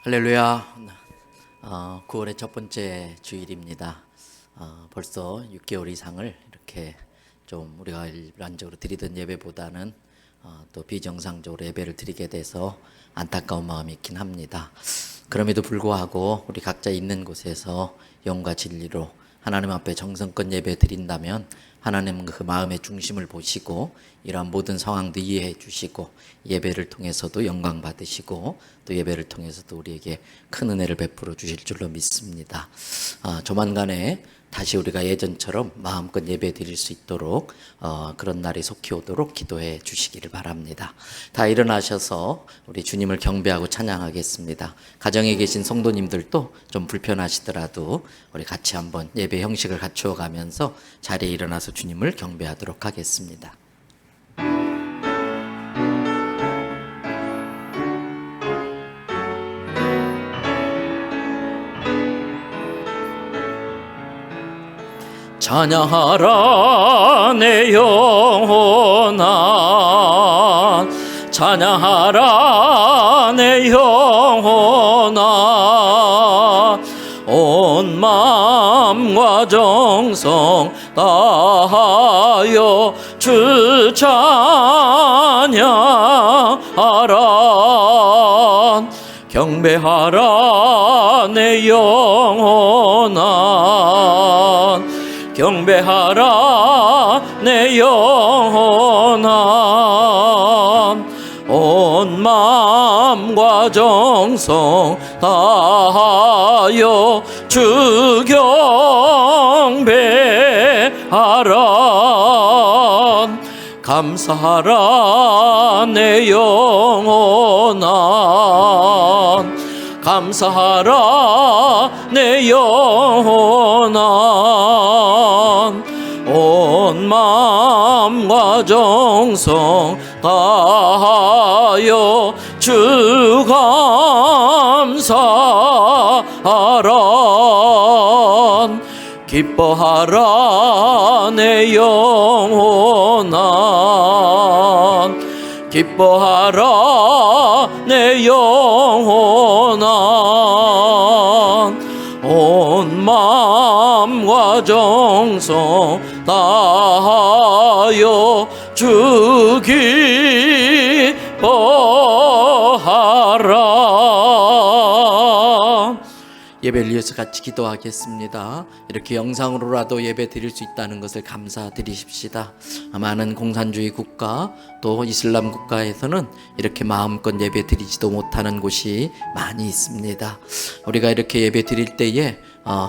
할렐루야. 9월의 첫 번째 주일입니다. 벌써 6개월 이상을 이렇게 좀 우리가 일반적으로 드리던 예배보다는 또 비정상적으로 예배를 드리게 돼서 안타까운 마음이 있긴 합니다. 그럼에도 불구하고 우리 각자 있는 곳에서 영과 진리로 하나님 앞에 정성껏 예배 드린다면 하나님은 그 마음의 중심을 보시고 이러한 모든 상황도 이해해 주시고 예배를 통해서도 영광 받으시고 또 예배를 통해서도 우리에게 큰 은혜를 베풀어 주실 줄로 믿습니다. 조만간에 다시 우리가 예전처럼 마음껏 예배 드릴 수 있도록 그런 날이 속히 오도록 기도해 주시기를 바랍니다. 다 일어나셔서 우리 주님을 경배하고 찬양하겠습니다. 가정에 계신 성도님들도 좀 불편하시더라도 우리 같이 한번 예배 형식을 갖추어 가면서 자리에 일어나서 주님을 경배하도록 하겠습니다. 찬양하라 내 영혼아, 찬양하라 내 영혼아, 온 마음과 정성 다하여 주 찬양하라. 경배하라 내 영혼아, 경배하라 내 영혼아, 온 마음과 정성 다하여 주 경배하라. 감사하라 내 영혼아, 감사하라 내 영혼아, 온 마음과 정성 다하여 주 감사하라. 기뻐하라 내 영혼아, 기뻐하라 내 영혼아, 온 마음과 정성 다하여 주 기뻐하라. 예배를 위해서 같이 기도하겠습니다. 이렇게 영상으로라도 예배 드릴 수 있다는 것을 감사드리십시다. 많은 공산주의 국가 또 이슬람 국가에서는 이렇게 마음껏 예배 드리지도 못하는 곳이 많이 있습니다. 우리가 이렇게 예배 드릴 때에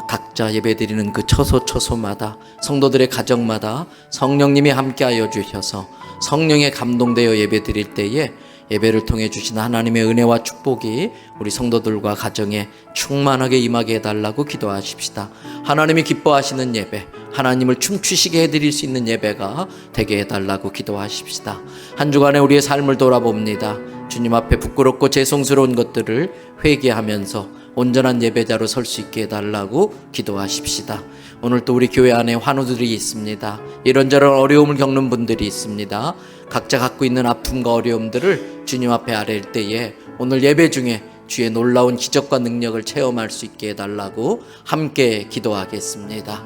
각자 예배 드리는 그 처소처소마다 성도들의 가정마다 성령님이 함께하여 주셔서 성령에 감동되어 예배 드릴 때에 예배를 통해 주신 하나님의 은혜와 축복이 우리 성도들과 가정에 충만하게 임하게 해달라고 기도하십시다. 하나님이 기뻐하시는 예배, 하나님을 춤추시게 해드릴 수 있는 예배가 되게 해달라고 기도하십시다. 한 주간에 우리의 삶을 돌아봅니다. 주님 앞에 부끄럽고 죄송스러운 것들을 회개하면서 온전한 예배자로 설 수 있게 해달라고 기도하십시다. 오늘 또 우리 교회 안에 환우들이 있습니다. 이런저런 어려움을 겪는 분들이 있습니다. 각자 갖고 있는 아픔과 어려움들을 주님 앞에 아뢰일 때에 오늘 예배 중에 주의 놀라운 기적과 능력을 체험할 수 있게 해달라고 함께 기도하겠습니다.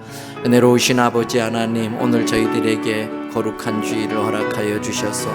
은혜로우신 아버지 하나님, 오늘 저희들에게 거룩한 주일을 허락하여 주셔서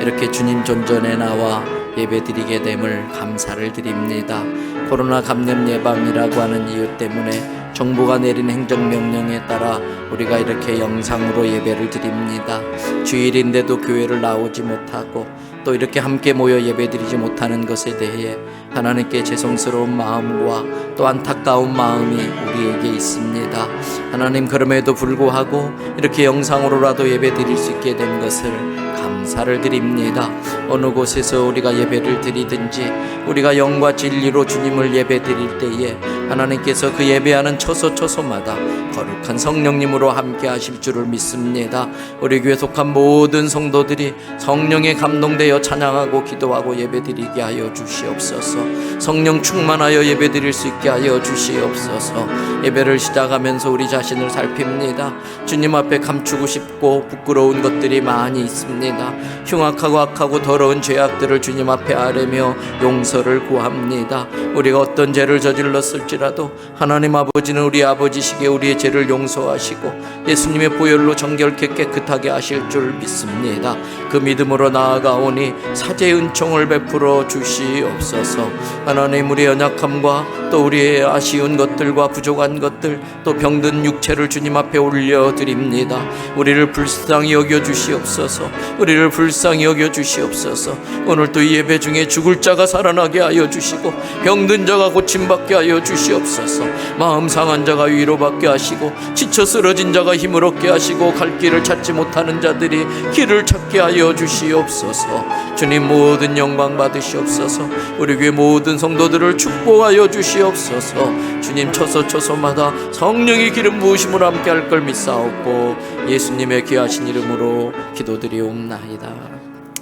이렇게 주님 존전에 나와 예배드리게 됨을 감사를 드립니다. 코로나 감염 예방이라고 하는 이유 때문에 정부가 내린 행정명령에 따라 우리가 이렇게 영상으로 예배를 드립니다. 주일인데도 교회를 나오지 못하고 또 이렇게 함께 모여 예배드리지 못하는 것에 대해 하나님께 죄송스러운 마음과 또 안타까운 마음이 우리에게 있습니다. 하나님, 그럼에도 불구하고 이렇게 영상으로라도 예배드릴 수 있게 된 것을 감사를 드립니다. 어느 곳에서 우리가 예배를 드리든지 우리가 영과 진리로 주님을 예배 드릴 때에 하나님께서 그 예배하는 처소처소마다 거룩한 성령님으로 함께 하실 줄을 믿습니다. 우리 교회 속한 모든 성도들이 성령에 감동되어 찬양하고 기도하고 예배 드리게 하여 주시옵소서. 성령 충만하여 예배 드릴 수 있게 하여 주시옵소서. 예배를 시작하면서 우리 자신을 살핍니다. 주님 앞에 감추고 싶고 부끄러운 것들이 많이 있습니다. 구합니다. 흉악하고 악하고 더러운 죄악들을 주님 앞에 아뢰며 용서를 구합니다. 우리가 어떤 죄를 저질렀을지라도 하나님 아버지는 우리 아버지시기에 우리의 죄를 용서하시고 예수님의 보혈로 정결케 깨끗하게 하실 줄 믿습니다. 그 믿음으로 나아가오니 사죄의 은총을 베풀어 주시옵소서. 하나님, 우리의 연약함과 또 우리의 아쉬운 것들과 부족한 것들, 또 병든 육체를 주님 앞에 올려드립니다. 우리를 불쌍히 여겨 주시옵소서. 우리를 불쌍히 여겨 주시옵소서. 오늘 또 이 예배 중에 죽을 자가 살아나게 하여 주시고 병든 자가 고침받게 하여 주시옵소서. 마음 상한 자가 위로받게 하시고 지쳐 쓰러진 자가 힘을 얻게 하시고 갈 길을 찾지 못하는 자들이 길을 찾게 하여 주시옵소서. 주님, 모든 영광 받으시옵소서. 우리 교회 모든 성도들을 축복하여 주시옵소서. 주님, 처소처소마다 성령의 기름 부으심을 함께 할 걸 믿사옵고 예수님의 귀하신 이름으로 기도드리옵나이다.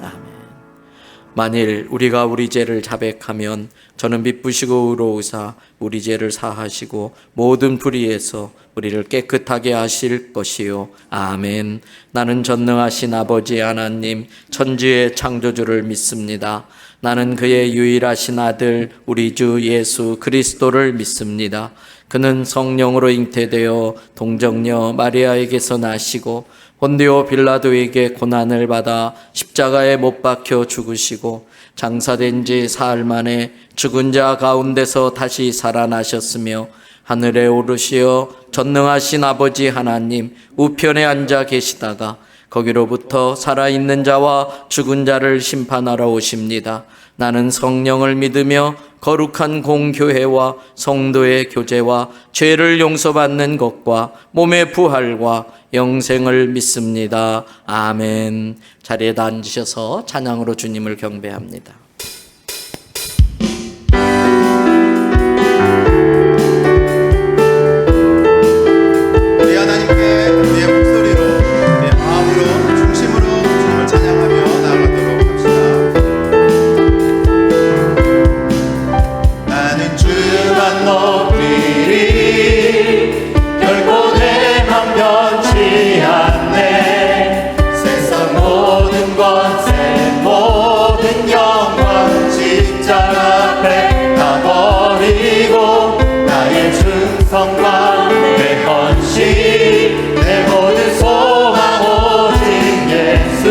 아멘. 만일 우리가 우리 죄를 자백하면 저는 미쁘시고 의로우사 우리 죄를 사하시고 모든 불의에서 우리를 깨끗하게 하실 것이요. 아멘. 나는 전능하신 아버지 하나님, 천지의 창조주를 믿습니다. 나는 그의 유일하신 아들 우리 주 예수 그리스도를 믿습니다. 그는 성령으로 잉태되어 동정녀 마리아에게서 나시고 본디오 빌라도에게 고난을 받아 십자가에 못 박혀 죽으시고 장사된 지 사흘 만에 죽은 자 가운데서 다시 살아나셨으며 하늘에 오르시어 전능하신 아버지 하나님 우편에 앉아 계시다가 거기로부터 살아있는 자와 죽은 자를 심판하러 오십니다. 나는 성령을 믿으며 거룩한 공교회와 성도의 교제와 죄를 용서받는 것과 몸의 부활과 영생을 믿습니다. 아멘. 자리에 앉으셔서 찬양으로 주님을 경배합니다. 우리 하나님께 우리의 목소리로 우리의 마음으로 중심으로 주님을 찬양하며 나아가도록 합시다. 나는 주만 높이리 결코 내 맘 변치 않네. 세상 모든 권세 모든 영광 십자가 앞에 다 버리고 나의 충성과 내 헌신 내 모든 소망 오직 예수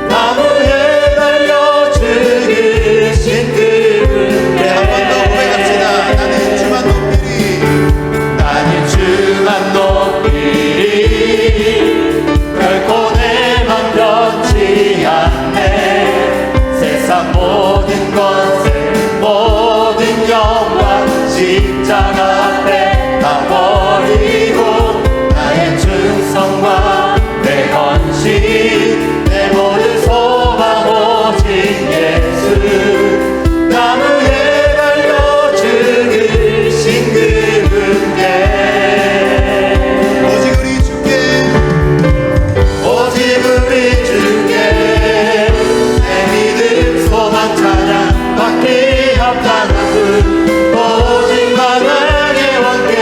나무에 달려 죽으신 그분께 한 번 더 고백합시다. 나는 주만 높이리 나는 주만 높이리 결코 내 맘 변치 않네. 세상 모든 것을 모든 영광 십자가 앞에 다 버리고 나의 충성과 내 헌신 내 모든 소망 오직 예수 나무에 달려 죽으신 그분께 오직 우리 주께 오직 우리 주께 내 믿음 소망 찬양 받기 합당한 분 오직 만왕의 왕께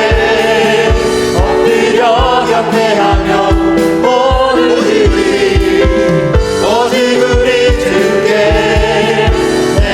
엎드려 경배하며 오직 우리 주께 내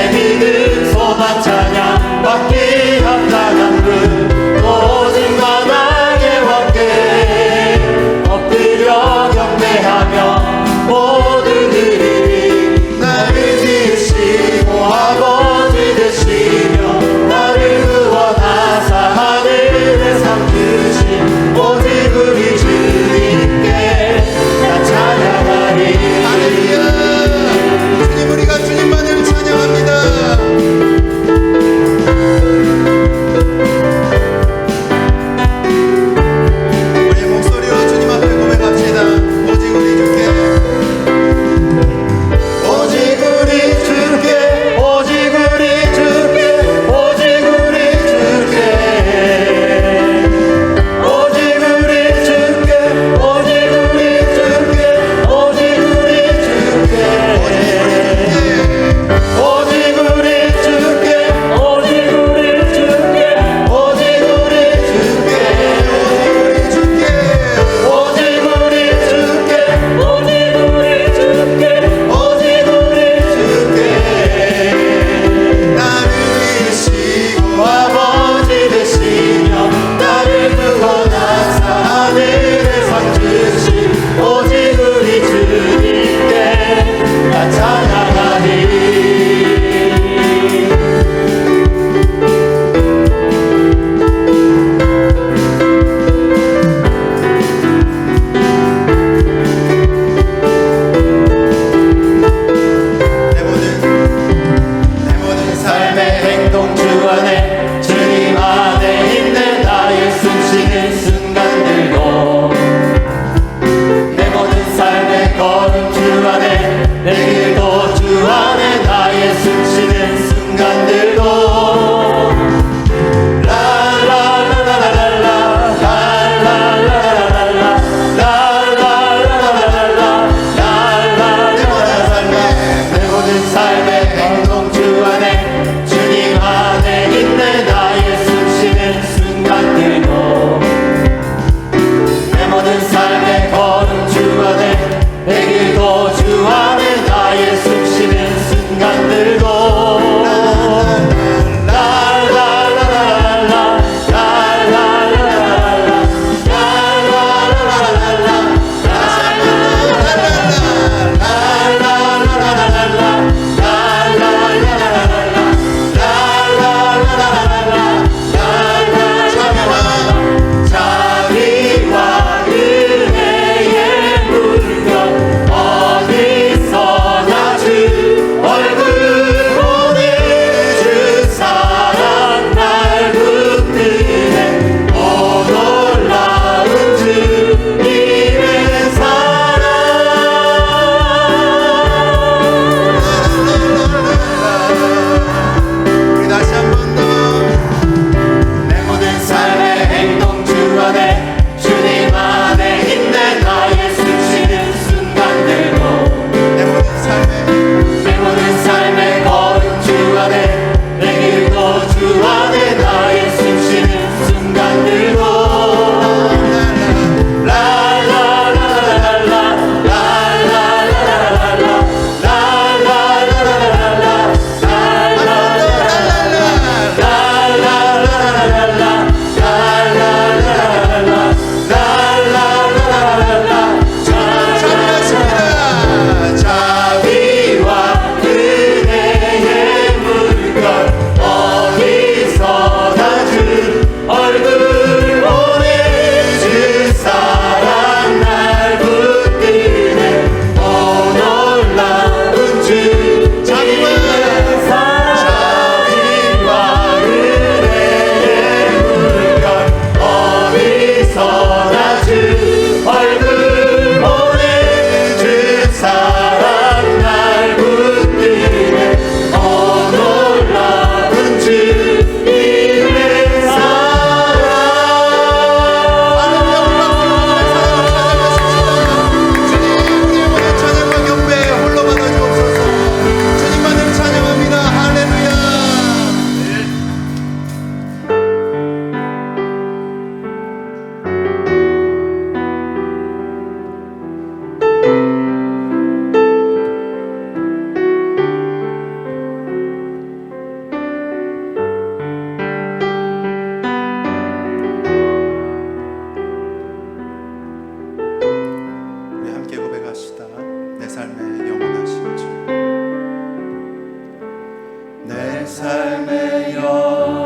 삶의 영원하신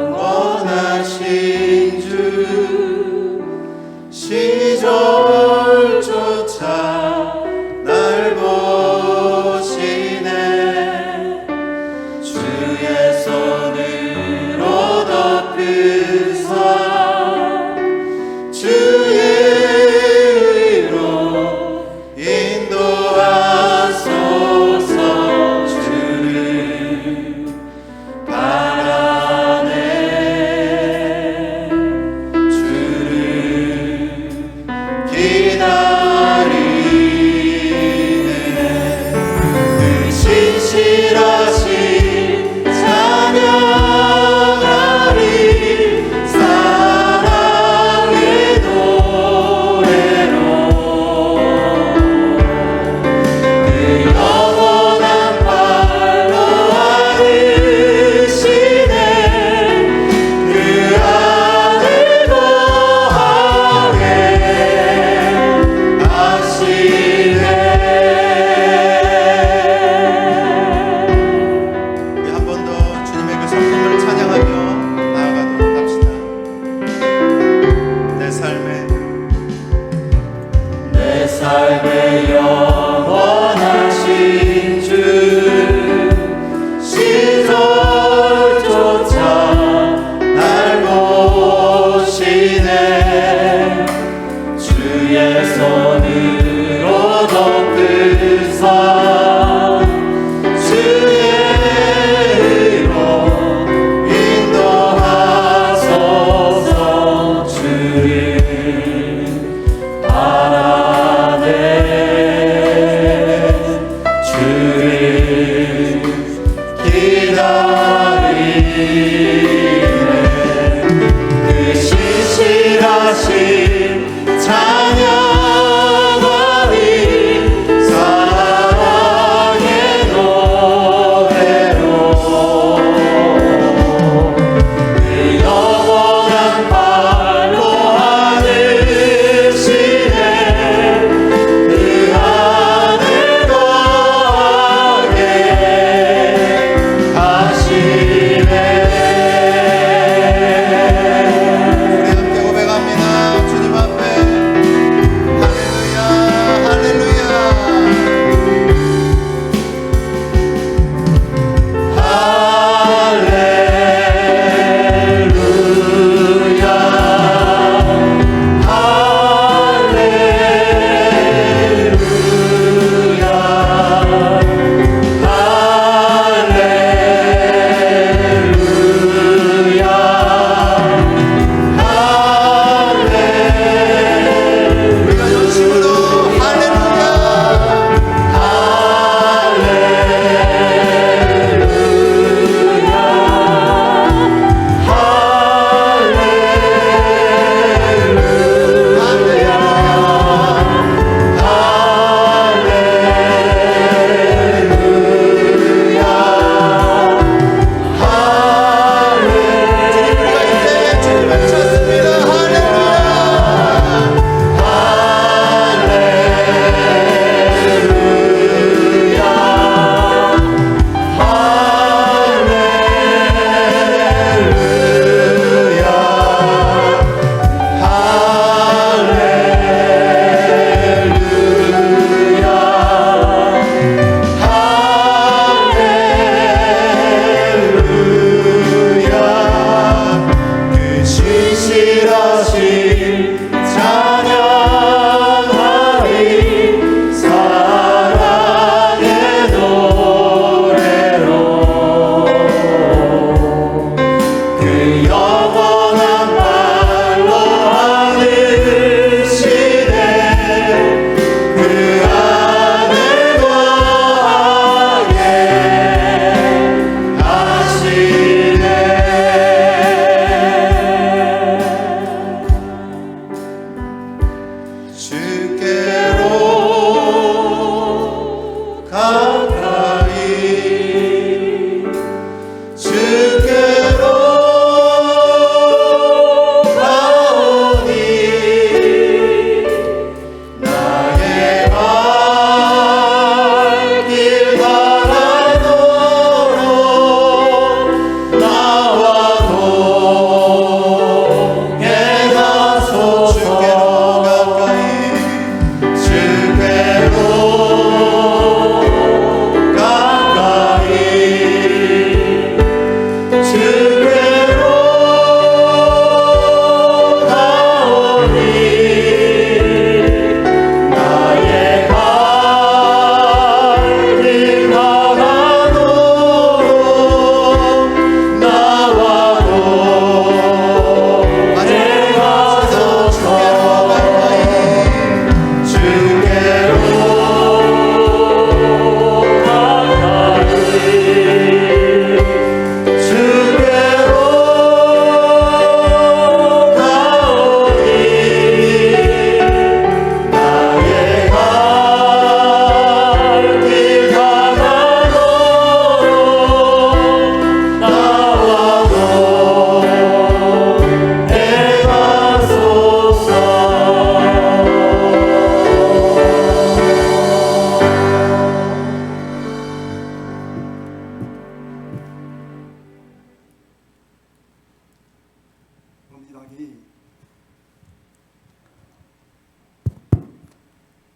주 시절조차 날 보시네 주의 손으로 덮으사 주의 의로 인도하소서 주를 바라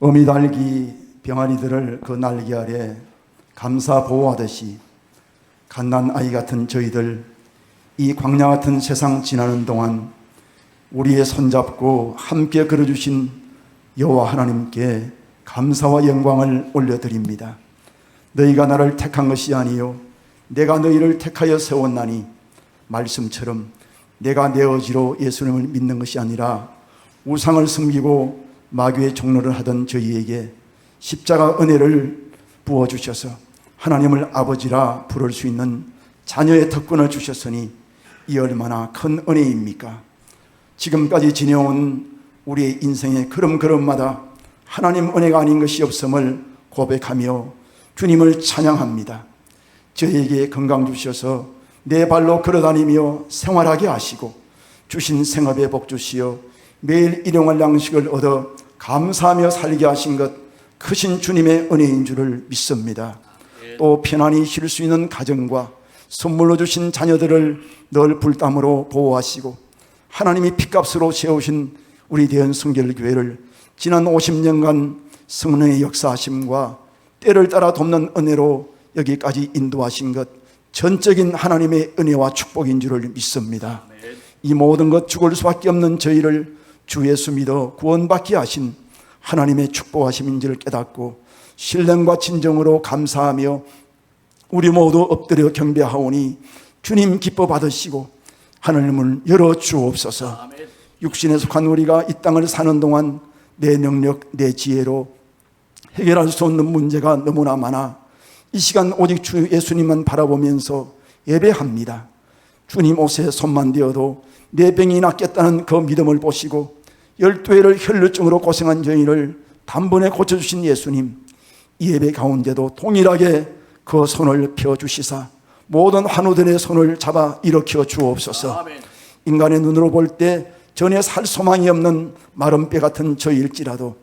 어미달기 병아리들을 그 날개 아래 감사 보호하듯이 갓난 아이 같은 저희들 이 광야 같은 세상 지나는 동안 우리의 손잡고 함께 걸어주신 여호와 하나님께 감사와 영광을 올려드립니다. 너희가 나를 택한 것이 아니요 내가 너희를 택하여 세웠나니, 말씀처럼 내가 내 의지로 예수님을 믿는 것이 아니라 우상을 섬기고 마귀의 종로를 하던 저희에게 십자가 은혜를 부어주셔서 하나님을 아버지라 부를 수 있는 자녀의 특권을 주셨으니 이 얼마나 큰 은혜입니까? 지금까지 지내온 우리의 인생의 걸음걸음마다 하나님 은혜가 아닌 것이 없음을 고백하며 주님을 찬양합니다. 저에게 건강 주셔서 내 발로 걸어다니며 생활하게 하시고 주신 생업에 복 주시어 매일 일용할 양식을 얻어 감사하며 살게 하신 것 크신 주님의 은혜인 줄을 믿습니다. 또 편안히 쉴 수 있는 가정과 선물로 주신 자녀들을 늘 불담으로 보호하시고 하나님이 핏값으로 세우신 우리 대현 성결교회를 지난 50년간 성령의 역사하심과 때를 따라 돕는 은혜로 여기까지 인도하신 것 전적인 하나님의 은혜와 축복인 줄을 믿습니다. 이 모든 것 죽을 수밖에 없는 저희를 주 예수 믿어 구원받게 하신 하나님의 축복하심인 줄 깨닫고 신령과 진정으로 감사하며 우리 모두 엎드려 경배하오니 주님 기뻐 받으시고 하늘문을 열어 주옵소서. 육신에 속한 우리가 이 땅을 사는 동안 내 능력, 내 지혜로 해결할 수 없는 문제가 너무나 많아 이 시간 오직 주 예수님만 바라보면서 예배합니다. 주님 옷에 손만 대어도 내 병이 낫겠다는 그 믿음을 보시고 12회를 혈루증으로 고생한 저희를 단번에 고쳐주신 예수님, 이 예배 가운데도 동일하게 그 손을 펴주시사 모든 환우들의 손을 잡아 일으켜 주옵소서. 아멘. 인간의 눈으로 볼 때 전혀 살 소망이 없는 마른 뼈 같은 저희일지라도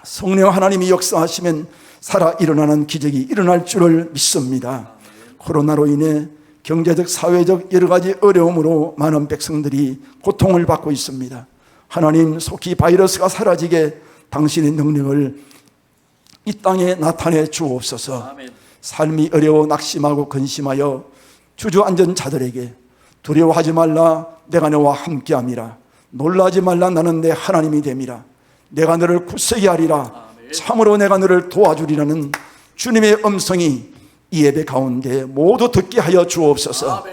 성령 하나님이 역사하시면 살아 일어나는 기적이 일어날 줄을 믿습니다. 코로나로 인해 경제적, 사회적 여러 가지 어려움으로 많은 백성들이 고통을 받고 있습니다. 하나님, 속히 바이러스가 사라지게 당신의 능력을 이 땅에 나타내 주옵소서. 아멘. 삶이 어려워 낙심하고 근심하여 주저앉은 자들에게 두려워하지 말라, 내가 너와 함께함이라. 놀라지 말라, 나는 내 하나님이 됨이라. 내가 너를 굳세게 하리라. 참으로 내가 너를 도와주리라는 주님의 음성이 이 예배 가운데 모두 듣게 하여 주옵소서.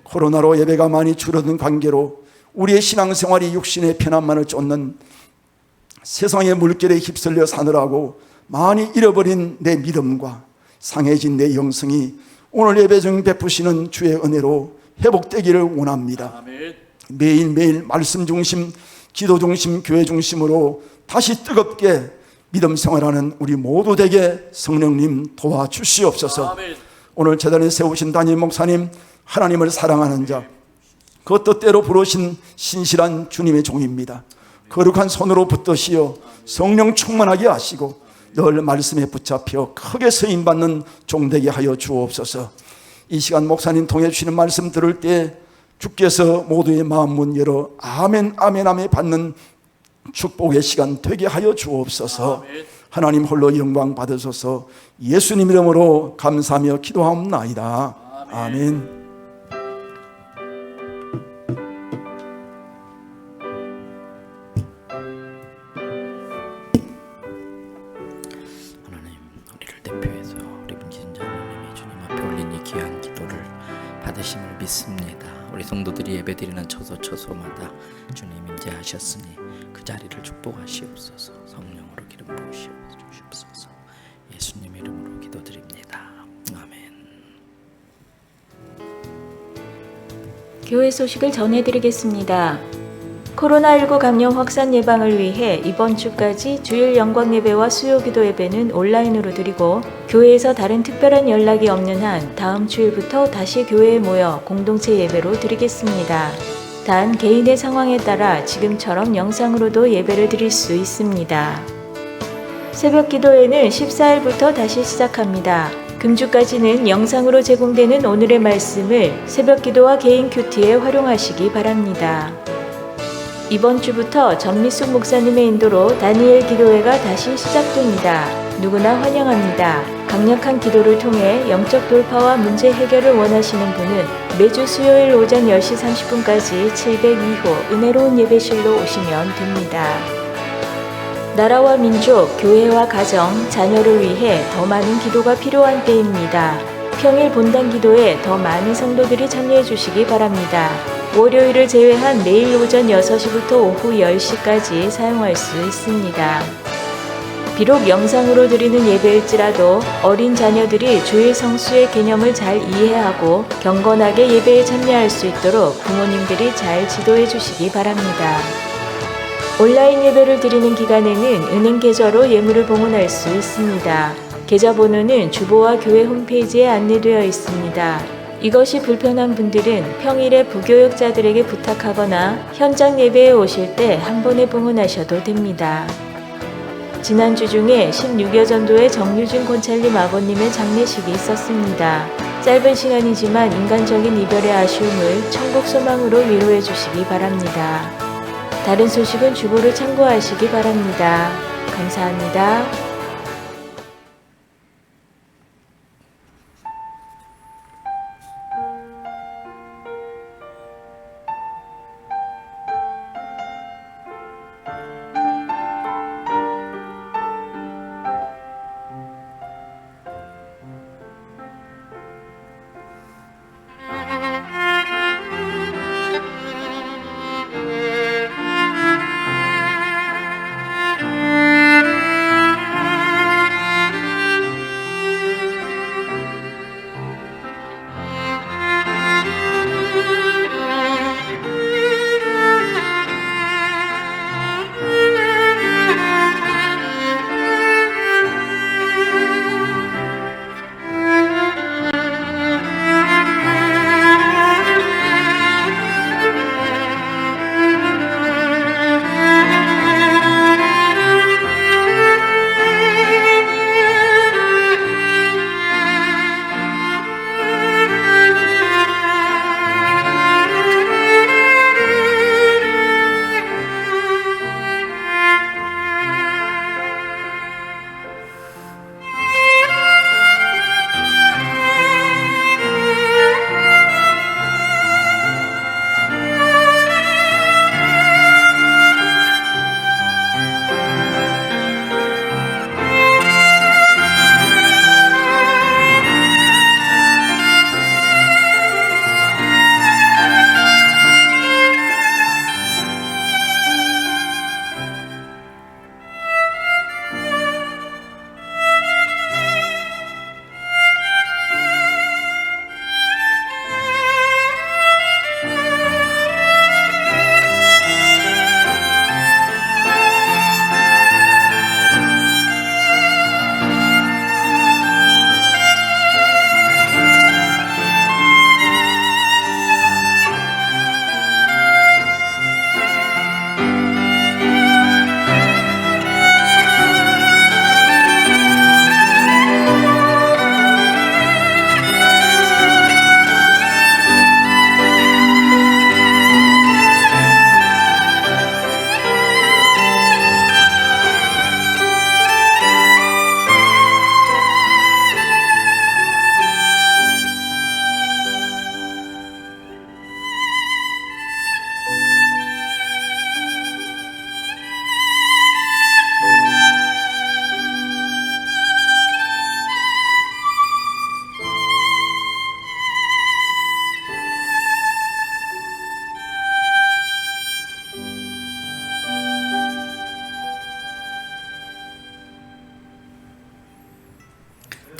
코로나로 예배가 많이 줄어든 관계로 우리의 신앙생활이 육신의 편안만을 쫓는 세상의 물결에 휩쓸려 사느라고 많이 잃어버린 내 믿음과 상해진 내 영성이 오늘 예배 중 베푸시는 주의 은혜로 회복되기를 원합니다. 매일매일 말씀 중심, 기도 중심, 교회 중심으로 다시 뜨겁게 믿음 생활하는 우리 모두 되게 성령님 도와주시옵소서. 오늘 재단에 세우신 담임 목사님, 하나님을 사랑하는 자, 그 뜻대로 부르신 신실한 주님의 종입니다. 거룩한 손으로 붙드시어 성령 충만하게 하시고 늘 말씀에 붙잡혀 크게 쓰임받는 종되게 하여 주옵소서. 이 시간 목사님 통해 주시는 말씀 들을 때 주께서 모두의 마음 문 열어 아멘 아멘 아멘 받는 축복의 시간 되게 하여 주옵소서. 아멘. 하나님 홀로 영광 받으소서. 예수님 이름으로 감사하며 기도하옵나이다. 아멘. 아멘. 하나님, 우리를 대표해서 우리 문진자 하나님의 주님 앞에 올린 이 귀한 기도를 받으심을 믿습니다. 우리 성도들이 예배드리는 처소처소마다 주님 임재하셨으니 그 자리를 축복하시옵소서. 성령으로 기름 부으시옵소서. 예수님 이름으로 기도드립니다. 아멘. 교회 소식을 전해드리겠습니다. 코로나19 감염 확산 예방을 위해 이번 주까지 주일 영광 예배와 수요 기도 예배는 온라인으로 드리고 교회에서 다른 특별한 연락이 없는 한 다음 주일부터 다시 교회에 모여 공동체 예배로 드리겠습니다. 단 개인의 상황에 따라 지금처럼 영상으로도 예배를 드릴 수 있습니다. 새벽 기도회는 14일부터 다시 시작합니다. 금주까지는 영상으로 제공되는 오늘의 말씀을 새벽 기도와 개인 큐티에 활용하시기 바랍니다. 이번 주부터 전미숙 목사님의 인도로 다니엘 기도회가 다시 시작됩니다. 누구나 환영합니다. 강력한 기도를 통해 영적 돌파와 문제 해결을 원하시는 분은 매주 수요일 오전 10시 30분까지 702호 은혜로운 예배실로 오시면 됩니다. 나라와 민족, 교회와 가정, 자녀를 위해 더 많은 기도가 필요한 때입니다. 평일 본당 기도에 더 많은 성도들이 참여해 주시기 바랍니다. 월요일을 제외한 매일 오전 6시부터 오후 10시까지 사용할 수 있습니다. 비록 영상으로 드리는 예배일지라도 어린 자녀들이 주일 성수의 개념을 잘 이해하고 경건하게 예배에 참여할 수 있도록 부모님들이 잘 지도해 주시기 바랍니다. 온라인 예배를 드리는 기간에는 은행 계좌로 예물을 봉헌할 수 있습니다. 계좌번호는 주보와 교회 홈페이지에 안내되어 있습니다. 이것이 불편한 분들은 평일에 부교역자들에게 부탁하거나 현장 예배에 오실 때 한 번에 봉헌하셔도 됩니다. 지난주 중에 16여 전도의 정유진 권찰림 아버님의 장례식이 있었습니다. 짧은 시간이지만 인간적인 이별의 아쉬움을 천국 소망으로 위로해 주시기 바랍니다. 다른 소식은 주보를 참고하시기 바랍니다. 감사합니다.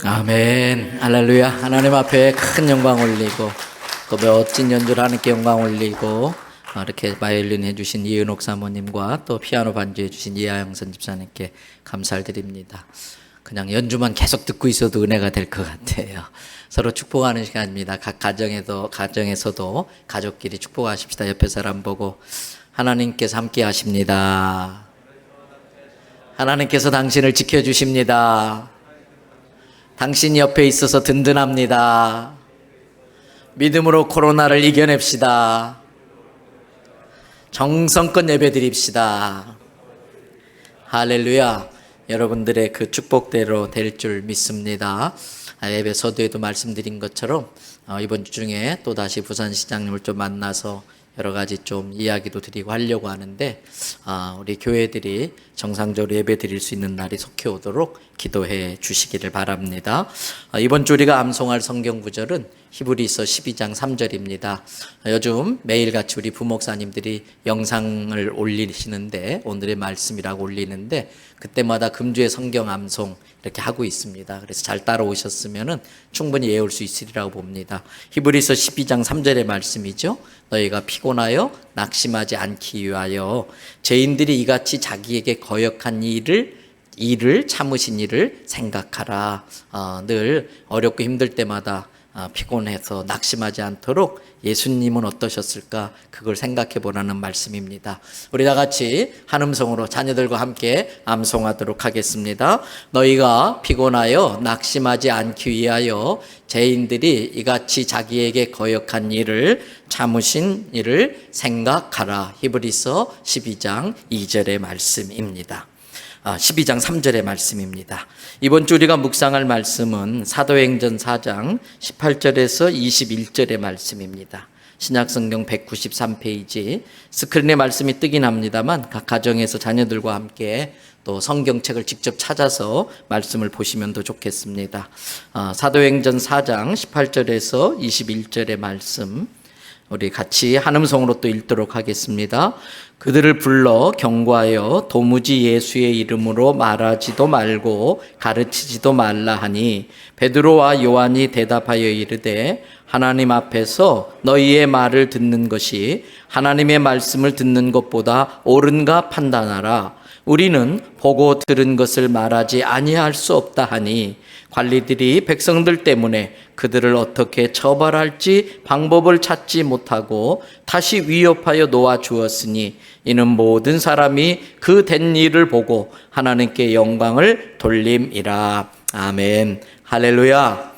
아멘. 할렐루야. 하나님 앞에 큰 영광 올리고 또 멋진 연주를 하나님께 영광 올리고 이렇게 바이올린 해주신 이은옥 사모님과 또 피아노 반주 해주신 이하영선 집사님께 감사를 드립니다. 그냥 연주만 계속 듣고 있어도 은혜가 될 것 같아요. 서로 축복하는 시간입니다. 각 가정에서도 가족끼리 축복하십시다. 옆에 사람 보고 하나님께서 함께 하십니다. 하나님께서 당신을 지켜주십니다. 당신 옆에 있어서 든든합니다. 믿음으로 코로나를 이겨냅시다. 정성껏 예배 드립시다. 할렐루야. 여러분들의 그 축복대로 될 줄 믿습니다. 예배 서두에도 말씀드린 것처럼 이번 주 중에 또다시 부산시장님을 좀 만나서 여러 가지 좀 이야기도 드리고 하려고 하는데 우리 교회들이 정상적으로 예배 드릴 수 있는 날이 속히 오도록 기도해 주시기를 바랍니다. 이번 주 우리가 암송할 성경 구절은 히브리서 12장 3절입니다. 요즘 매일같이 우리 부목사님들이 영상을 올리시는데 오늘의 말씀이라고 올리는데 그때마다 금주의 성경 암송 이렇게 하고 있습니다. 그래서 잘 따라오셨으면 충분히 외울 수 있으리라고 봅니다. 히브리서 12장 3절의 말씀이죠. 너희가 피곤하여 낙심하지 않기 위하여 죄인들이 이같이 자기에게 거역한 일을 참으신 일을 생각하라. 늘 어렵고 힘들 때마다 피곤해서 낙심하지 않도록 예수님은 어떠셨을까 그걸 생각해 보라는 말씀입니다. 우리 다 같이 한 음성으로 자녀들과 함께 암송하도록 하겠습니다. 너희가 피곤하여 낙심하지 않기 위하여 죄인들이 이같이 자기에게 거역한 일을 참으신 일을 생각하라. 히브리서 12장 2절의 말씀입니다. 12장 3절의 말씀입니다. 이번 주 우리가 묵상할 말씀은 사도행전 4장 18절에서 21절의 말씀입니다. 신약성경 193페이지 스크린에 말씀이 뜨긴 합니다만 각 가정에서 자녀들과 함께 또 성경책을 직접 찾아서 말씀을 보시면 더 좋겠습니다. 사도행전 4장 18절에서 21절의 말씀 우리 같이 한 음성으로 또 읽도록 하겠습니다. 그들을 불러 경고하여 도무지 예수의 이름으로 말하지도 말고 가르치지도 말라 하니 베드로와 요한이 대답하여 이르되 하나님 앞에서 너희의 말을 듣는 것이 하나님의 말씀을 듣는 것보다 옳은가 판단하라. 우리는 보고 들은 것을 말하지 아니할 수 없다 하니 관리들이 백성들 때문에 그들을 어떻게 처벌할지 방법을 찾지 못하고 다시 위협하여 놓아 주었으니 이는 모든 사람이 그 된 일을 보고 하나님께 영광을 돌림이라. 아멘. 할렐루야.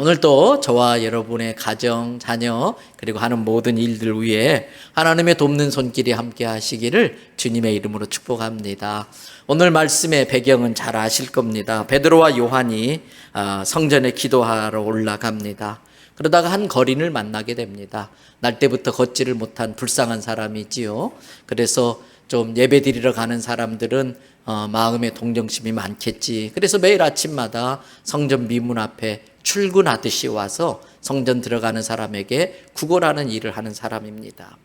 오늘도 저와 여러분의 가정, 자녀 그리고 하는 모든 일들 위해 하나님의 돕는 손길이 함께 하시기를 주님의 이름으로 축복합니다. 오늘 말씀의 배경은 잘 아실 겁니다. 베드로와 요한이 성전에 기도하러 올라갑니다. 그러다가 한 거린을 만나게 됩니다. 날 때부터 걷지를 못한 불쌍한 사람이지요. 그래서 좀 예배 드리러 가는 사람들은 마음의 동정심이 많겠지. 그래서 매일 아침마다 성전 미문 앞에 출근하듯이 와서 성전 들어가는 사람에게 구걸하는 일을 하는 사람입니다.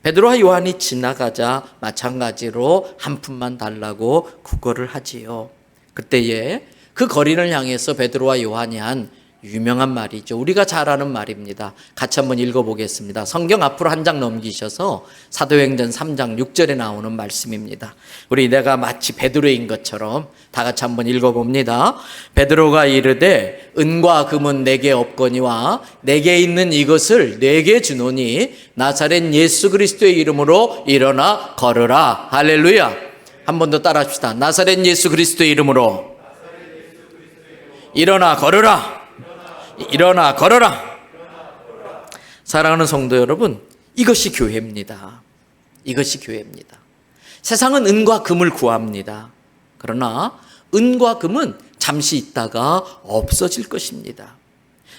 베드로와 요한이 지나가자 마찬가지로 한 푼만 달라고 구걸을 하지요. 그때에 그 거린을 향해서 베드로와 요한이 한 유명한 말이죠. 우리가 잘 아는 말입니다. 같이 한번 읽어보겠습니다. 성경 앞으로 한 장 넘기셔서 사도행전 3장 6절에 나오는 말씀입니다. 우리 내가 마치 베드로인 것처럼 다 같이 한번 읽어봅니다. 베드로가 이르되 은과 금은 내게 없거니와 내게 있는 이것을 내게 주노니 나사렛 예수 그리스도의 이름으로 일어나 걸으라. 할렐루야. 한 번 더 따라합시다. 나사렛 예수 그리스도의 이름으로 일어나 걸으라. 일어나 걸어라. 사랑하는 성도 여러분, 이것이 교회입니다. 이것이 교회입니다. 세상은 은과 금을 구합니다. 그러나 은과 금은 잠시 있다가 없어질 것입니다.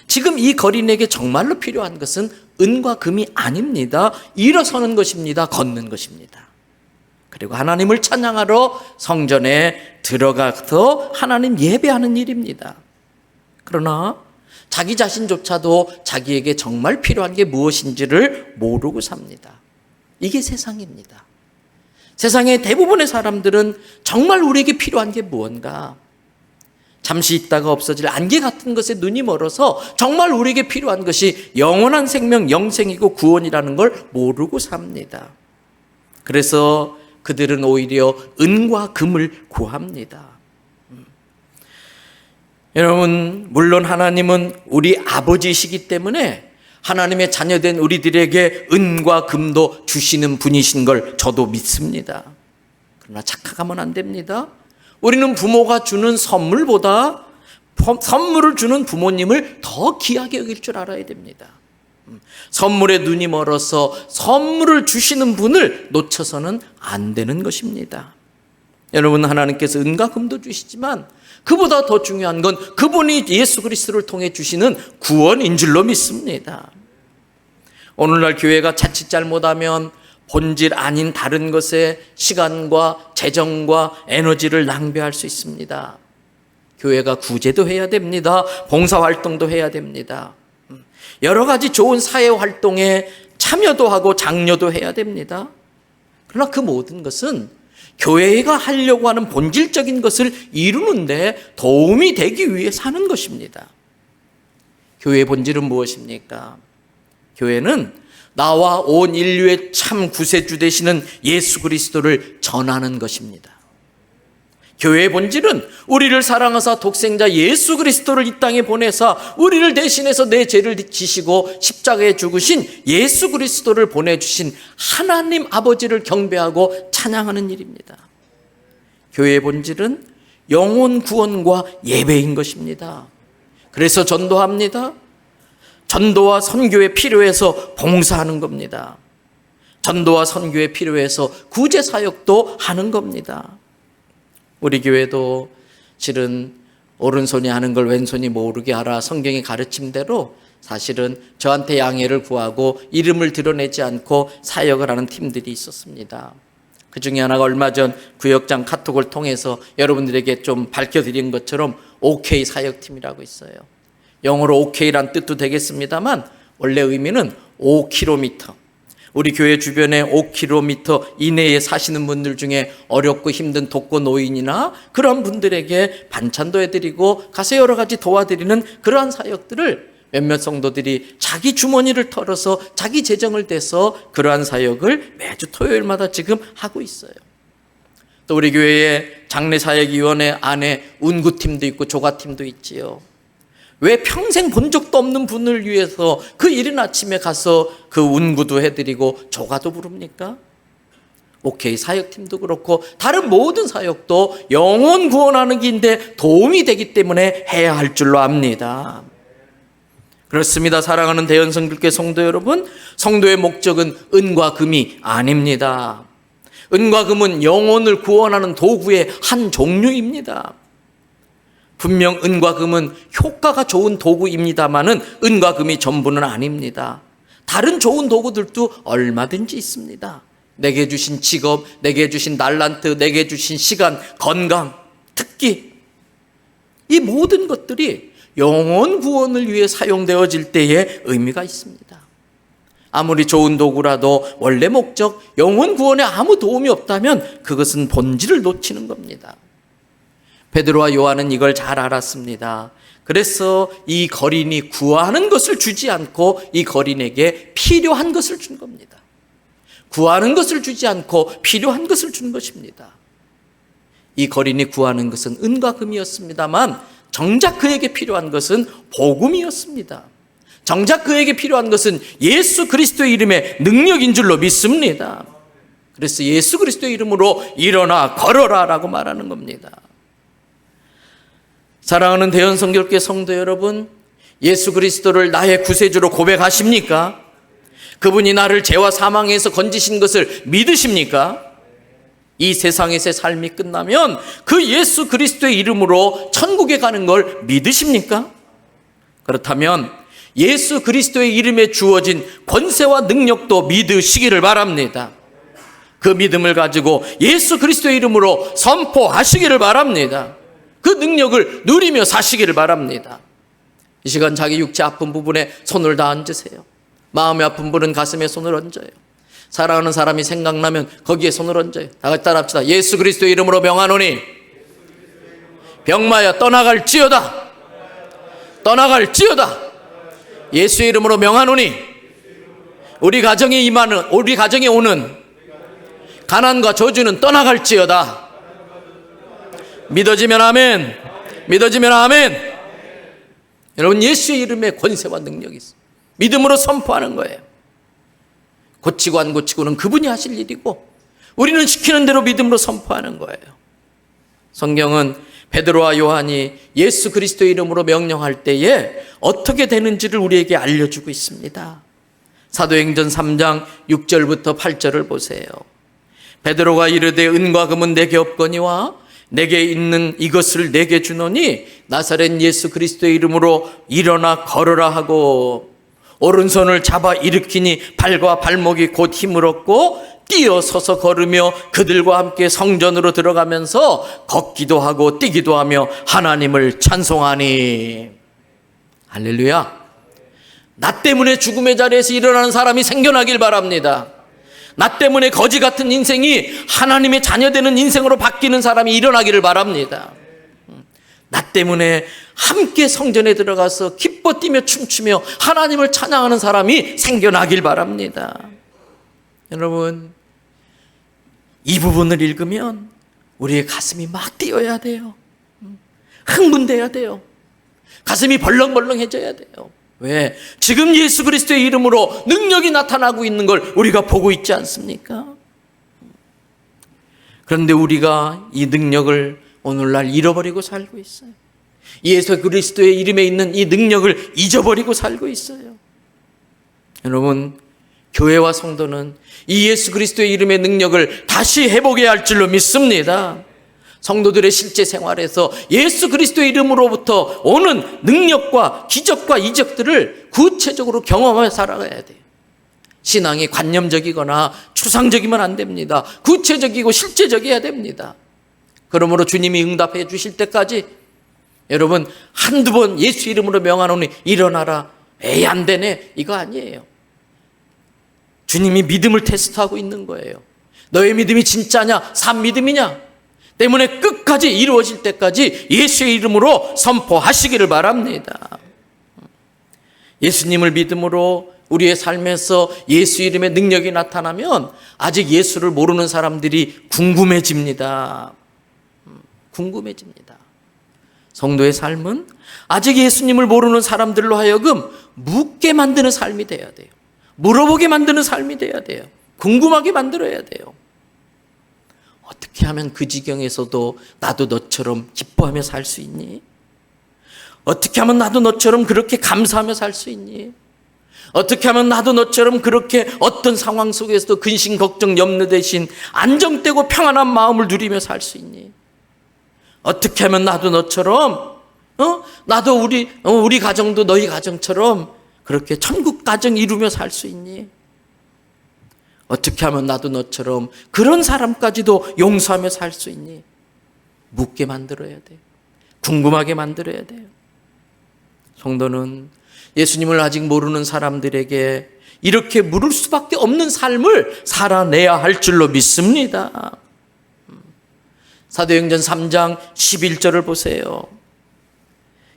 지금 이 거린에게 정말로 필요한 것은 은과 금이 아닙니다. 일어서는 것입니다. 걷는 것입니다. 그리고 하나님을 찬양하러 성전에 들어가서 하나님 예배하는 일입니다. 그러나 자기 자신조차도 자기에게 정말 필요한 게 무엇인지를 모르고 삽니다. 이게 세상입니다. 세상의 대부분의 사람들은 정말 우리에게 필요한 게 무언가, 잠시 있다가 없어질 안개 같은 것에 눈이 멀어서 정말 우리에게 필요한 것이 영원한 생명, 영생이고 구원이라는 걸 모르고 삽니다. 그래서 그들은 오히려 은과 금을 구합니다. 여러분, 물론 하나님은 우리 아버지이시기 때문에 하나님의 자녀된 우리들에게 은과 금도 주시는 분이신 걸 저도 믿습니다. 그러나 착각하면 안 됩니다. 우리는 부모가 주는 선물보다 선물을 주는 부모님을 더 귀하게 여길 줄 알아야 됩니다. 선물에 눈이 멀어서 선물을 주시는 분을 놓쳐서는 안 되는 것입니다. 여러분, 하나님께서 은과 금도 주시지만 그보다 더 중요한 건 그분이 예수 그리스도를 통해 주시는 구원인 줄로 믿습니다. 오늘날 교회가 자칫 잘못하면 본질 아닌 다른 것에 시간과 재정과 에너지를 낭비할 수 있습니다. 교회가 구제도 해야 됩니다. 봉사활동도 해야 됩니다. 여러 가지 좋은 사회활동에 참여도 하고 장려도 해야 됩니다. 그러나 그 모든 것은 교회가 하려고 하는 본질적인 것을 이루는데 도움이 되기 위해 사는 것입니다. 교회의 본질은 무엇입니까? 교회는 나와 온 인류의 참 구세주 되시는 예수 그리스도를 전하는 것입니다. 교회의 본질은 우리를 사랑하사 독생자 예수 그리스도를 이 땅에 보내사 우리를 대신해서 내 죄를 지시고 십자가에 죽으신 예수 그리스도를 보내주신 하나님 아버지를 경배하고 찬양하는 일입니다. 교회의 본질은 영혼 구원과 예배인 것입니다. 그래서 전도합니다. 전도와 선교에 필요해서 봉사하는 겁니다. 전도와 선교에 필요해서 구제 사역도 하는 겁니다. 우리 교회도 실은 오른손이 하는 걸 왼손이 모르게 하라 성경의 가르침대로 사실은 저한테 양해를 구하고 이름을 드러내지 않고 사역을 하는 팀들이 있었습니다. 그 중에 하나가 얼마 전 구역장 카톡을 통해서 여러분들에게 좀 밝혀드린 것처럼 OK 사역팀이라고 있어요. 영어로 OK란 뜻도 되겠습니다만 원래 의미는 5km. 우리 교회 주변에 5km 이내에 사시는 분들 중에 어렵고 힘든 독거 노인이나 그런 분들에게 반찬도 해드리고 가서 여러 가지 도와드리는 그러한 사역들을 몇몇 성도들이 자기 주머니를 털어서 자기 재정을 대서 그러한 사역을 매주 토요일마다 지금 하고 있어요. 또 우리 교회에 장례사역위원회 안에 운구팀도 있고 조가팀도 있지요. 왜 평생 본 적도 없는 분을 위해서 그 이른 아침에 가서 그 운구도 해드리고 조가도 부릅니까? 오케이 사역팀도 그렇고 다른 모든 사역도 영혼 구원하는 길인데 도움이 되기 때문에 해야 할 줄로 압니다. 그렇습니다. 사랑하는 대연성교회 성도 여러분, 성도의 목적은 은과 금이 아닙니다. 은과 금은 영혼을 구원하는 도구의 한 종류입니다. 분명 은과 금은 효과가 좋은 도구입니다만은 은과 금이 전부는 아닙니다. 다른 좋은 도구들도 얼마든지 있습니다. 내게 주신 직업, 내게 주신 달란트, 내게 주신 시간, 건강, 특기, 이 모든 것들이 영혼 구원을 위해 사용되어질 때에 의미가 있습니다. 아무리 좋은 도구라도 원래 목적, 영혼 구원에 아무 도움이 없다면 그것은 본질을 놓치는 겁니다. 베드로와 요한은 이걸 잘 알았습니다. 그래서 이 거린이 구하는 것을 주지 않고 이 거린에게 필요한 것을 준 겁니다. 구하는 것을 주지 않고 필요한 것을 준 것입니다. 이 거린이 구하는 것은 은과 금이었습니다만 정작 그에게 필요한 것은 복음이었습니다. 정작 그에게 필요한 것은 예수 그리스도의 이름의 능력인 줄로 믿습니다. 그래서 예수 그리스도의 이름으로 일어나 걸어라 라고 말하는 겁니다. 사랑하는 대연성교회 성도 여러분, 예수 그리스도를 나의 구세주로 고백하십니까? 그분이 나를 죄와 사망에서 건지신 것을 믿으십니까? 이 세상에서의 삶이 끝나면 그 예수 그리스도의 이름으로 천국에 가는 걸 믿으십니까? 그렇다면 예수 그리스도의 이름에 주어진 권세와 능력도 믿으시기를 바랍니다. 그 믿음을 가지고 예수 그리스도의 이름으로 선포하시기를 바랍니다. 그 능력을 누리며 사시기를 바랍니다. 이 시간 자기 육체 아픈 부분에 손을 다 얹으세요. 마음이 아픈 분은 가슴에 손을 얹어요. 사랑하는 사람이 생각나면 거기에 손을 얹어요. 다 같이 따라합시다. 예수 그리스도의 이름으로 명하노니 병마여 떠나갈지어다. 떠나갈지어다. 예수의 이름으로 명하노니 우리 가정에 오는 가난과 저주는 떠나갈지어다. 믿어지면 아멘. 믿어지면 아멘. 여러분, 예수의 이름에 권세와 능력이 있어요. 믿음으로 선포하는 거예요. 고치고 안 고치고는 그분이 하실 일이고 우리는 시키는 대로 믿음으로 선포하는 거예요. 성경은 베드로와 요한이 예수 그리스도의 이름으로 명령할 때에 어떻게 되는지를 우리에게 알려주고 있습니다. 사도행전 3장 6절부터 8절을 보세요. 베드로가 이르되 은과 금은 내게 없거니와 내게 있는 이것을 내게 주노니 나사렛 예수 그리스도의 이름으로 일어나 걸으라 하고 오른손을 잡아 일으키니 발과 발목이 곧 힘을 얻고 뛰어서서 걸으며 그들과 함께 성전으로 들어가면서 걷기도 하고 뛰기도 하며 하나님을 찬송하니. 할렐루야. 나 때문에 죽음의 자리에서 일어나는 사람이 생겨나길 바랍니다. 나 때문에 거지 같은 인생이 하나님의 자녀되는 인생으로 바뀌는 사람이 일어나기를 바랍니다. 나 때문에 함께 성전에 들어가서 기뻐 뛰며 춤추며 하나님을 찬양하는 사람이 생겨나길 바랍니다. 여러분, 이 부분을 읽으면 우리의 가슴이 막 뛰어야 돼요. 흥분돼야 돼요. 가슴이 벌렁벌렁해져야 돼요. 왜? 지금 예수 그리스도의 이름으로 능력이 나타나고 있는 걸 우리가 보고 있지 않습니까? 그런데 우리가 이 능력을 오늘날 잃어버리고 살고 있어요. 예수 그리스도의 이름에 있는 이 능력을 잊어버리고 살고 있어요. 여러분, 교회와 성도는 이 예수 그리스도의 이름의 능력을 다시 회복해야 할 줄로 믿습니다. 성도들의 실제 생활에서 예수 그리스도의 이름으로부터 오는 능력과 기적과 이적들을 구체적으로 경험하며 살아가야 돼요. 신앙이 관념적이거나 추상적이면 안 됩니다. 구체적이고 실제적이어야 됩니다. 그러므로 주님이 응답해 주실 때까지 여러분 한두 번 예수 이름으로 명하노니 일어나라. 에이 안 되네. 이거 아니에요. 주님이 믿음을 테스트하고 있는 거예요. 너의 믿음이 진짜냐? 산 믿음이냐? 때문에 끝까지 이루어질 때까지 예수의 이름으로 선포하시기를 바랍니다. 예수님을 믿음으로 우리의 삶에서 예수 이름의 능력이 나타나면 아직 예수를 모르는 사람들이 궁금해집니다. 궁금해집니다. 성도의 삶은 아직 예수님을 모르는 사람들로 하여금 묻게 만드는 삶이 돼야 돼요. 물어보게 만드는 삶이 돼야 돼요. 궁금하게 만들어야 돼요. 어떻게 하면 그 지경에서도 나도 너처럼 기뻐하며 살 수 있니? 어떻게 하면 나도 너처럼 그렇게 감사하며 살 수 있니? 어떻게 하면 나도 너처럼 그렇게 어떤 상황 속에서도 근심, 걱정, 염려 대신 안정되고 평안한 마음을 누리며 살 수 있니? 어떻게 하면 나도 너처럼 나도 우리 가정도 너희 가정처럼 그렇게 천국 가정 이루며 살 수 있니? 어떻게 하면 나도 너처럼 그런 사람까지도 용서하며 살 수 있니? 묻게 만들어야 돼요. 궁금하게 만들어야 돼요. 성도는 예수님을 아직 모르는 사람들에게 이렇게 물을 수밖에 없는 삶을 살아내야 할 줄로 믿습니다. 사도행전 3장 11절을 보세요.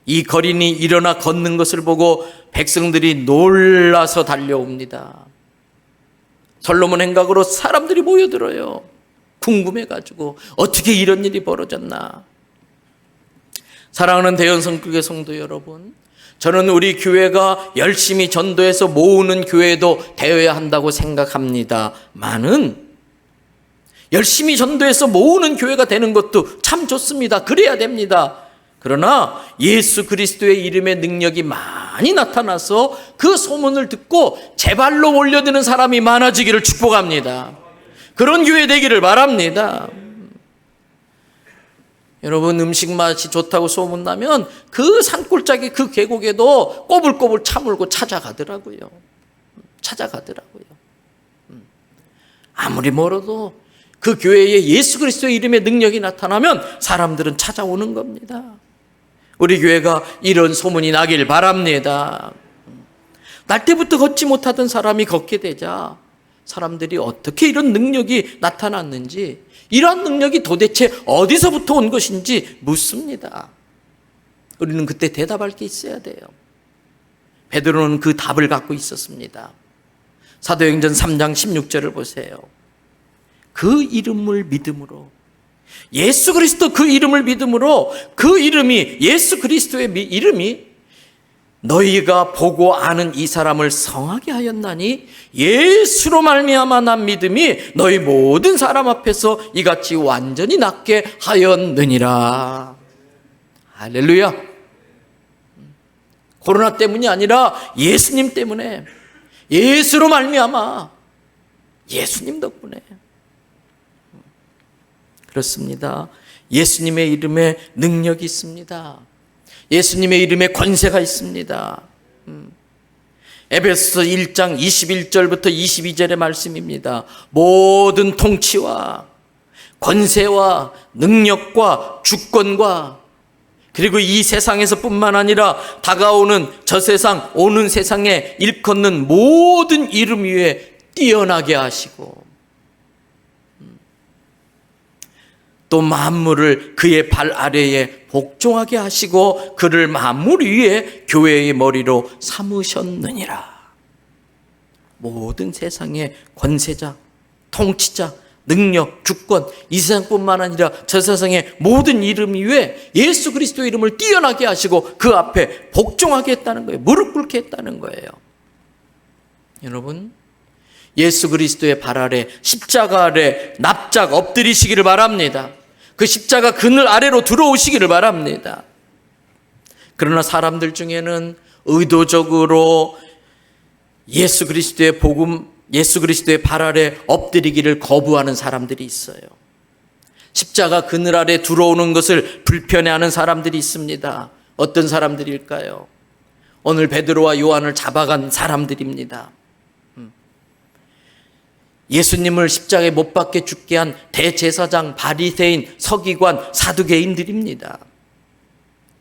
이 거린이 일어나 걷는 것을 보고 백성들이 놀라서 달려옵니다. 솔로몬 행각으로 사람들이 모여들어요. 궁금해가지고 어떻게 이런 일이 벌어졌나. 사랑하는 대연성교회 성도 여러분, 저는 우리 교회가 열심히 전도해서 모으는 교회도 되어야 한다고 생각합니다만은 열심히 전도해서 모으는 교회가 되는 것도 참 좋습니다. 그래야 됩니다. 그러나 예수 그리스도의 이름의 능력이 많이 나타나서 그 소문을 듣고 제 발로 몰려드는 사람이 많아지기를 축복합니다. 그런 교회 되기를 바랍니다. 여러분, 음식 맛이 좋다고 소문나면 그 산골짜기 그 계곡에도 꼬불꼬불 차물고 찾아가더라고요. 아무리 멀어도 그 교회에 예수 그리스도의 이름의 능력이 나타나면 사람들은 찾아오는 겁니다. 우리 교회가 이런 소문이 나길 바랍니다. 날 때부터 걷지 못하던 사람이 걷게 되자 사람들이 어떻게 이런 능력이 나타났는지, 이러한 능력이 도대체 어디서부터 온 것인지 묻습니다. 우리는 그때 대답할 게 있어야 돼요. 베드로는 그 답을 갖고 있었습니다. 사도행전 3장 16절을 보세요. 그 이름을 믿음으로, 예수 그리스도 그 이름을 믿음으로, 그 이름이, 예수 그리스도의 이름이 너희가 보고 아는 이 사람을 성하게 하였나니 예수로 말미암아 난 믿음이 너희 모든 사람 앞에서 이같이 완전히 낫게 하였느니라. 할렐루야. 코로나 때문이 아니라 예수님 때문에, 예수로 말미암아, 예수님 덕분에. 그렇습니다. 예수님의 이름에 능력이 있습니다. 예수님의 이름에 권세가 있습니다. 에베소서 1장 21절부터 22절의 말씀입니다. 모든 통치와 권세와 능력과 주권과 그리고 이 세상에서 뿐만 아니라 다가오는 저 세상, 오는 세상에 일컫는 모든 이름 위에 뛰어나게 하시고 또 만물을 그의 발 아래에 복종하게 하시고 그를 만물 위에 교회의 머리로 삼으셨느니라. 모든 세상의 권세자, 통치자, 능력, 주권, 이 세상뿐만 아니라 저 세상의 모든 이름 위에 예수 그리스도의 이름을 뛰어나게 하시고 그 앞에 복종하게 했다는 거예요. 무릎 꿇게 했다는 거예요. 여러분, 예수 그리스도의 발 아래, 십자가 아래 납작 엎드리시기를 바랍니다. 그 십자가 그늘 아래로 들어오시기를 바랍니다. 그러나 사람들 중에는 의도적으로 예수 그리스도의 복음, 예수 그리스도의 발 아래 엎드리기를 거부하는 사람들이 있어요. 십자가 그늘 아래 들어오는 것을 불편해하는 사람들이 있습니다. 어떤 사람들일까요? 오늘 베드로와 요한을 잡아간 사람들입니다. 예수님을 십자가에 못 박게 죽게 한 대제사장, 바리새인, 서기관, 사두개인들입니다.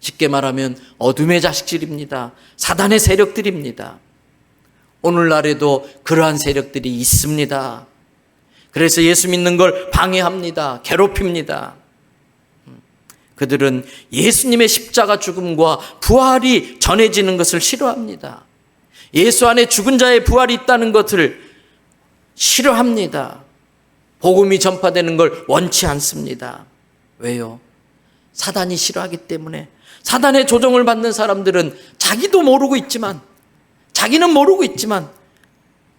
쉽게 말하면 어둠의 자식들입니다. 사단의 세력들입니다. 오늘날에도 그러한 세력들이 있습니다. 그래서 예수 믿는 걸 방해합니다. 괴롭힙니다. 그들은 예수님의 십자가 죽음과 부활이 전해지는 것을 싫어합니다. 예수 안에 죽은 자의 부활이 있다는 것을 싫어합니다. 복음이 전파되는 걸 원치 않습니다. 왜요? 사단이 싫어하기 때문에. 사단의 조종을 받는 사람들은 자기도 모르고 있지만, 자기는 모르고 있지만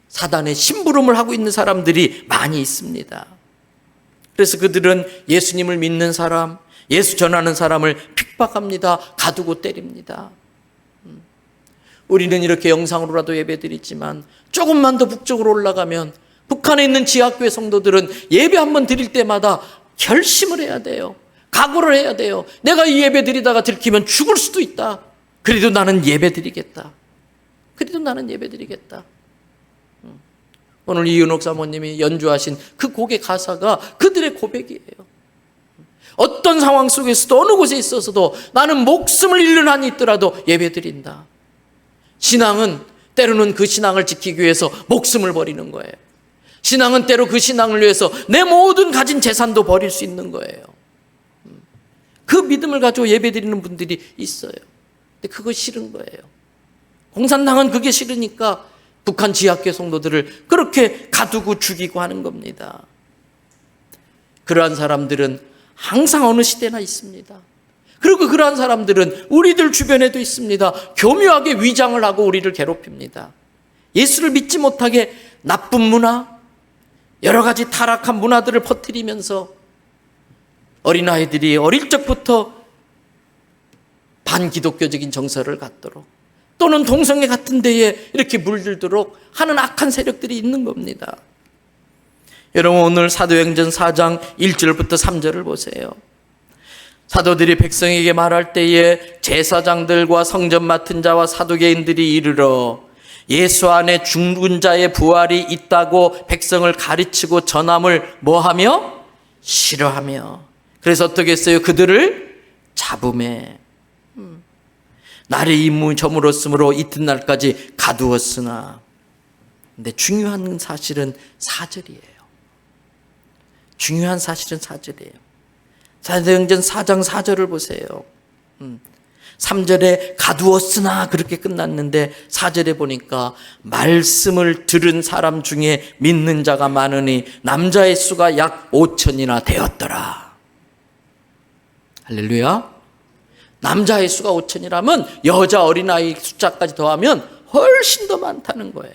사단의 심부름을 하고 있는 사람들이 많이 있습니다. 그래서 그들은 예수님을 믿는 사람, 예수 전하는 사람을 핍박합니다. 가두고 때립니다. 우리는 이렇게 영상으로라도 예배드리지만 조금만 더 북쪽으로 올라가면 북한에 있는 지하교회 성도들은 예배 한번 드릴 때마다 결심을 해야 돼요. 각오를 해야 돼요. 내가 이 예배 드리다가 들키면 죽을 수도 있다. 그래도 나는 예배 드리겠다. 그래도 나는 예배 드리겠다. 오늘 이윤옥 사모님이 연주하신 그 곡의 가사가 그들의 고백이에요. 어떤 상황 속에서도 어느 곳에 있어서도 나는 목숨을 잃는 한이 있더라도 예배 드린다. 신앙은 때로는 그 신앙을 지키기 위해서 목숨을 버리는 거예요. 신앙은 때로 그 신앙을 위해서 내 모든 가진 재산도 버릴 수 있는 거예요. 그 믿음을 가지고 예배 드리는 분들이 있어요. 근데 그거 싫은 거예요. 공산당은 그게 싫으니까 북한 지하교회 성도들을 그렇게 가두고 죽이고 하는 겁니다. 그러한 사람들은 항상 어느 시대나 있습니다. 그리고 그러한 사람들은 우리들 주변에도 있습니다. 교묘하게 위장을 하고 우리를 괴롭힙니다. 예수를 믿지 못하게 나쁜 문화, 여러 가지 타락한 문화들을 퍼뜨리면서 어린아이들이 어릴 적부터 반기독교적인 정서를 갖도록 또는 동성애 같은 데에 이렇게 물들도록 하는 악한 세력들이 있는 겁니다. 여러분, 오늘 사도행전 4장 1절부터 3절을 보세요. 사도들이 백성에게 말할 때에 제사장들과 성전 맡은 자와 사두개인들이 이르러 예수 안에 죽은 자의 부활이 있다고 백성을 가르치고 전함을 뭐하며? 싫어하며. 그래서 어떻게 했어요? 그들을 잡음에 날의 임무 저물었으므로 이튿날까지 가두었으나. 근데 중요한 사실은 4절이에요. 중요한 사실은 4절이에요. 사도행전 4장 4절을 보세요. 3절에 가두었으나 그렇게 끝났는데 4절에 보니까 말씀을 들은 사람 중에 믿는 자가 많으니 남자의 수가 약 5천이나 되었더라. 할렐루야. 남자의 수가 5천이라면 여자 어린아이 숫자까지 더하면 훨씬 더 많다는 거예요.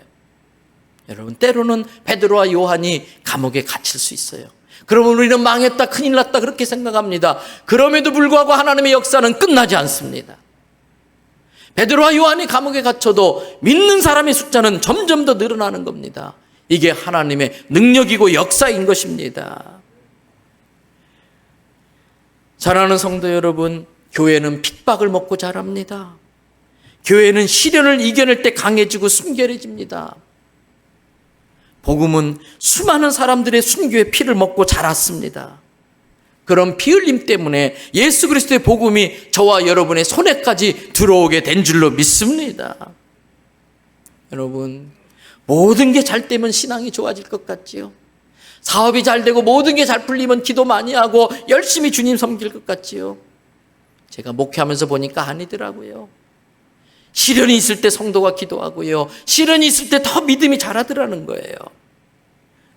여러분, 때로는 베드로와 요한이 감옥에 갇힐 수 있어요. 그러면 우리는 망했다, 큰일 났다 그렇게 생각합니다. 그럼에도 불구하고 하나님의 역사는 끝나지 않습니다. 베드로와 요한이 감옥에 갇혀도 믿는 사람의 숫자는 점점 더 늘어나는 겁니다. 이게 하나님의 능력이고 역사인 것입니다. 사랑하는 성도 여러분, 교회는 핍박을 먹고 자랍니다. 교회는 시련을 이겨낼 때 강해지고 순결해집니다. 복음은 수많은 사람들의 순교의 피를 먹고 자랐습니다. 그런 피 흘림 때문에 예수 그리스도의 복음이 저와 여러분의 손에까지 들어오게 된 줄로 믿습니다. 여러분, 모든 게 잘 되면 신앙이 좋아질 것 같지요? 사업이 잘 되고 모든 게 잘 풀리면 기도 많이 하고 열심히 주님 섬길 것 같지요? 제가 목회하면서 보니까 아니더라고요. 시련이 있을 때 성도가 기도하고요, 시련이 있을 때 더 믿음이 자라더라는 거예요.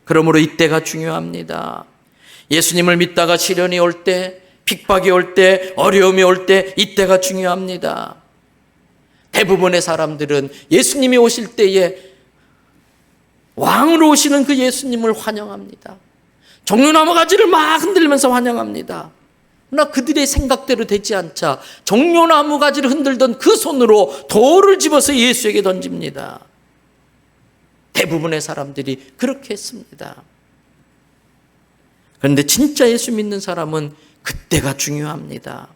그러므로 이때가 중요합니다. 예수님을 믿다가 시련이 올 때, 핍박이 올 때, 어려움이 올 때, 이때가 중요합니다. 대부분의 사람들은 예수님이 오실 때에 왕으로 오시는 그 예수님을 환영합니다. 종려나무 가지를 막 흔들면서 환영합니다. 그러나 그들의 생각대로 되지 않자 종려나무 가지를 흔들던 그 손으로 돌을 집어서 예수에게 던집니다. 대부분의 사람들이 그렇게 했습니다. 그런데 진짜 예수 믿는 사람은 그때가 중요합니다.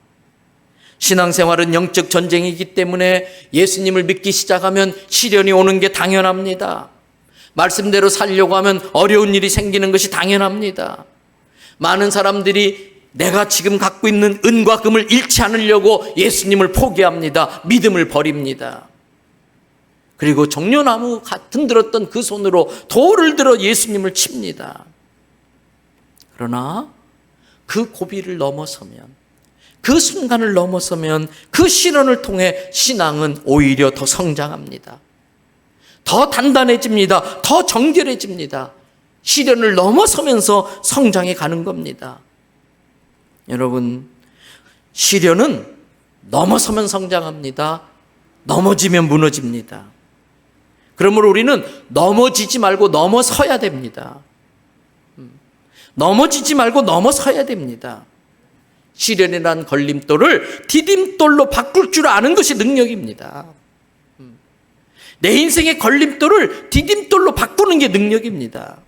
신앙생활은 영적 전쟁이기 때문에 예수님을 믿기 시작하면 시련이 오는 게 당연합니다. 말씀대로 살려고 하면 어려운 일이 생기는 것이 당연합니다. 많은 사람들이 내가 지금 갖고 있는 은과 금을 잃지 않으려고 예수님을 포기합니다. 믿음을 버립니다. 그리고 종려나무 같은 들었던 그 손으로 돌을 들어 예수님을 칩니다. 그러나 그 고비를 넘어서면, 그 순간을 넘어서면 그 시련을 통해 신앙은 오히려 더 성장합니다. 더 단단해집니다. 더 정결해집니다. 시련을 넘어서면서 성장해 가는 겁니다. 여러분, 시련은 넘어서면 성장합니다. 넘어지면 무너집니다. 그러므로 우리는 넘어지지 말고 넘어서야 됩니다. 넘어지지 말고 넘어서야 됩니다. 시련이란 걸림돌을 디딤돌로 바꿀 줄 아는 것이 능력입니다. 내 인생의 걸림돌을 디딤돌로 바꾸는 게 능력입니다.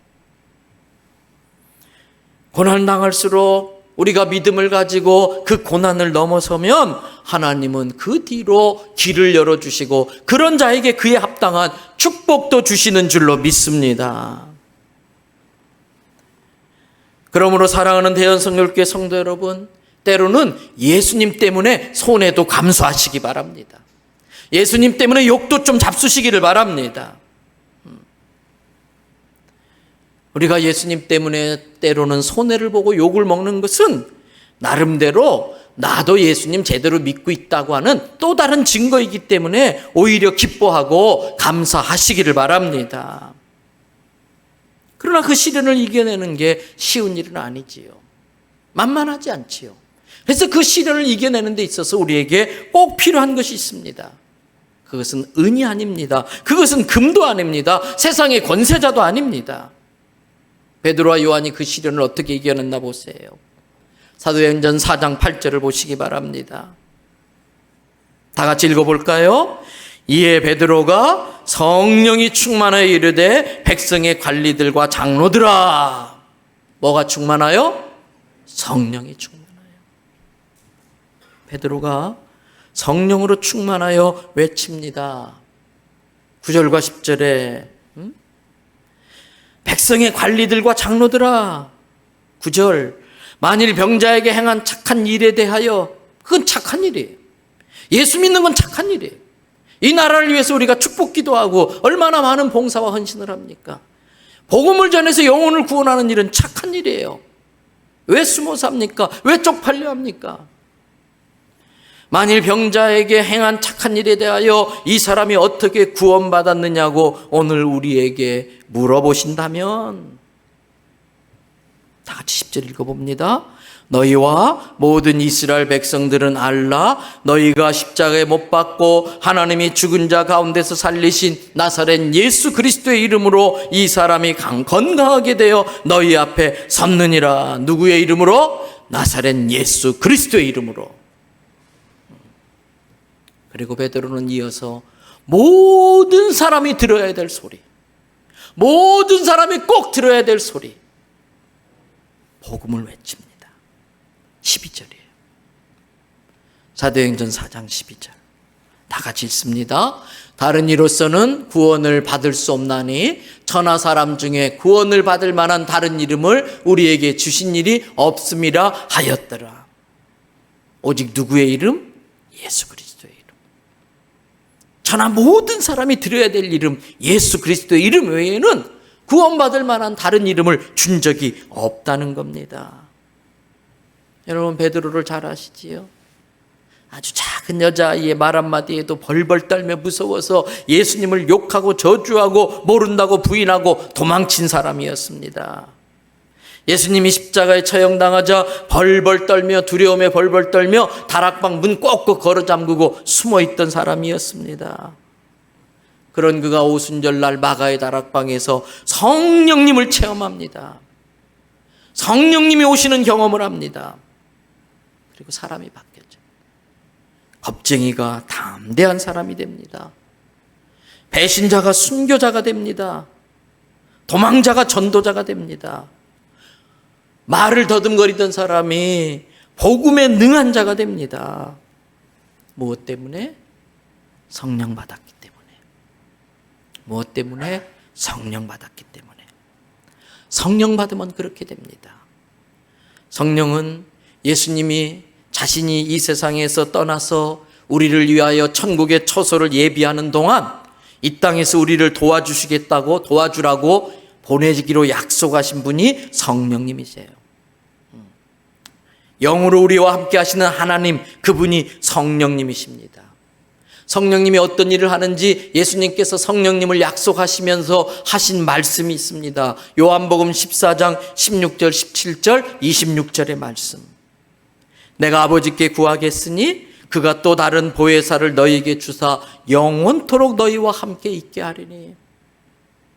고난을 당할수록 우리가 믿음을 가지고 그 고난을 넘어서면 하나님은 그 뒤로 길을 열어주시고 그런 자에게 그에 합당한 축복도 주시는 줄로 믿습니다. 그러므로 사랑하는 대연성결교회 성도 여러분, 때로는 예수님 때문에 손해도 감수하시기 바랍니다. 예수님 때문에 욕도 좀 잡수시기를 바랍니다. 우리가 예수님 때문에 때로는 손해를 보고 욕을 먹는 것은 나름대로 나도 예수님 제대로 믿고 있다고 하는 또 다른 증거이기 때문에 오히려 기뻐하고 감사하시기를 바랍니다. 그러나 그 시련을 이겨내는 게 쉬운 일은 아니지요. 만만하지 않지요. 그래서 그 시련을 이겨내는 데 있어서 우리에게 꼭 필요한 것이 있습니다. 그것은 은이 아닙니다. 그것은 금도 아닙니다. 세상의 권세자도 아닙니다. 베드로와 요한이 그 시련을 어떻게 이겨냈나 보세요. 사도행전 4장 8절을 보시기 바랍니다. 다 같이 읽어볼까요? 이에 베드로가 성령이 충만하여 이르되 백성의 관리들과 장로들아. 뭐가 충만하여? 성령이 충만하여. 베드로가 성령으로 충만하여 외칩니다. 9절과 10절에 백성의 관리들과 장로들아. 9절, 만일 병자에게 행한 착한 일에 대하여, 그건 착한 일이에요. 예수 믿는 건 착한 일이에요. 이 나라를 위해서 우리가 축복 기도하고 얼마나 많은 봉사와 헌신을 합니까? 복음을 전해서 영혼을 구원하는 일은 착한 일이에요. 왜 숨어 삽니까? 왜 쪽팔려 합니까? 만일 병자에게 행한 착한 일에 대하여 이 사람이 어떻게 구원받았느냐고 오늘 우리에게 물어보신다면, 다 같이 10절 읽어봅니다. 너희와 모든 이스라엘 백성들은 알라. 너희가 십자가에 못 박고 하나님이 죽은 자 가운데서 살리신 나사렛 예수 그리스도의 이름으로 이 사람이 건강하게 되어 너희 앞에 섰느니라. 누구의 이름으로? 나사렛 예수 그리스도의 이름으로. 그리고 베드로는 이어서 모든 사람이 들어야 될 소리, 모든 사람이 꼭 들어야 될 소리, 복음을 외칩니다. 12절이에요. 사도행전 4장 12절. 다 같이 읽습니다. 다른 이로서는 구원을 받을 수 없나니 천하 사람 중에 구원을 받을 만한 다른 이름을 우리에게 주신 일이 없음이라 하였더라. 오직 누구의 이름? 예수 그리스도의 이름. 천하 모든 사람이 들어야 될 이름, 예수 그리스도의 이름 외에는 구원받을 만한 다른 이름을 준 적이 없다는 겁니다. 여러분, 베드로를 잘 아시지요? 아주 작은 여자아이의 말 한마디에도 벌벌 떨며 무서워서 예수님을 욕하고 저주하고 모른다고 부인하고 도망친 사람이었습니다. 예수님이 십자가에 처형당하자 벌벌 떨며 두려움에 벌벌 떨며 다락방 문 꼭꼭 걸어 잠그고 숨어있던 사람이었습니다. 그런 그가 오순절날 마가의 다락방에서 성령님을 체험합니다. 성령님이 오시는 경험을 합니다. 그리고 사람이 바뀌었죠. 겁쟁이가 담대한 사람이 됩니다. 배신자가 순교자가 됩니다. 도망자가 전도자가 됩니다. 말을 더듬거리던 사람이 복음에 능한 자가 됩니다. 무엇 때문에? 성령 받았기 때문에. 무엇 때문에? 성령 받았기 때문에. 성령 받으면 그렇게 됩니다. 성령은 예수님이 자신이 이 세상에서 떠나서 우리를 위하여 천국의 처소를 예비하는 동안 이 땅에서 우리를 도와주라고 보내기로 약속하신 분이 성령님이세요. 영으로 우리와 함께 하시는 하나님, 그분이 성령님이십니다. 성령님이 어떤 일을 하는지 예수님께서 성령님을 약속하시면서 하신 말씀이 있습니다. 요한복음 14장 16절, 17절, 26절의 말씀. 내가 아버지께 구하겠으니 그가 또 다른 보혜사를 너희에게 주사 영원토록 너희와 함께 있게 하리니.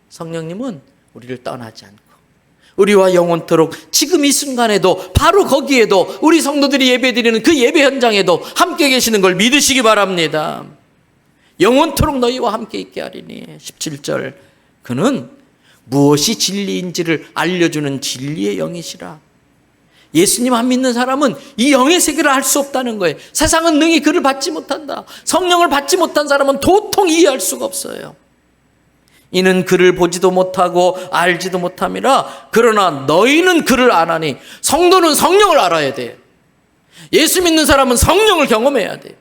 성령님은 우리를 떠나지 않고 우리와 영원토록 지금 이 순간에도 바로 거기에도 우리 성도들이 예배드리는 그 예배 현장에도 함께 계시는 걸 믿으시기 바랍니다. 영원토록 너희와 함께 있게 하리니. 17절. 그는 무엇이 진리인지를 알려주는 진리의 영이시라. 예수님 안 믿는 사람은 이 영의 세계를 알 수 없다는 거예요. 세상은 능히 그를 받지 못한다. 성령을 받지 못한 사람은 도통 이해할 수가 없어요. 이는 그를 보지도 못하고 알지도 못함이라. 그러나 너희는 그를 아나니. 성도는 성령을 알아야 돼. 예수 믿는 사람은 성령을 경험해야 돼.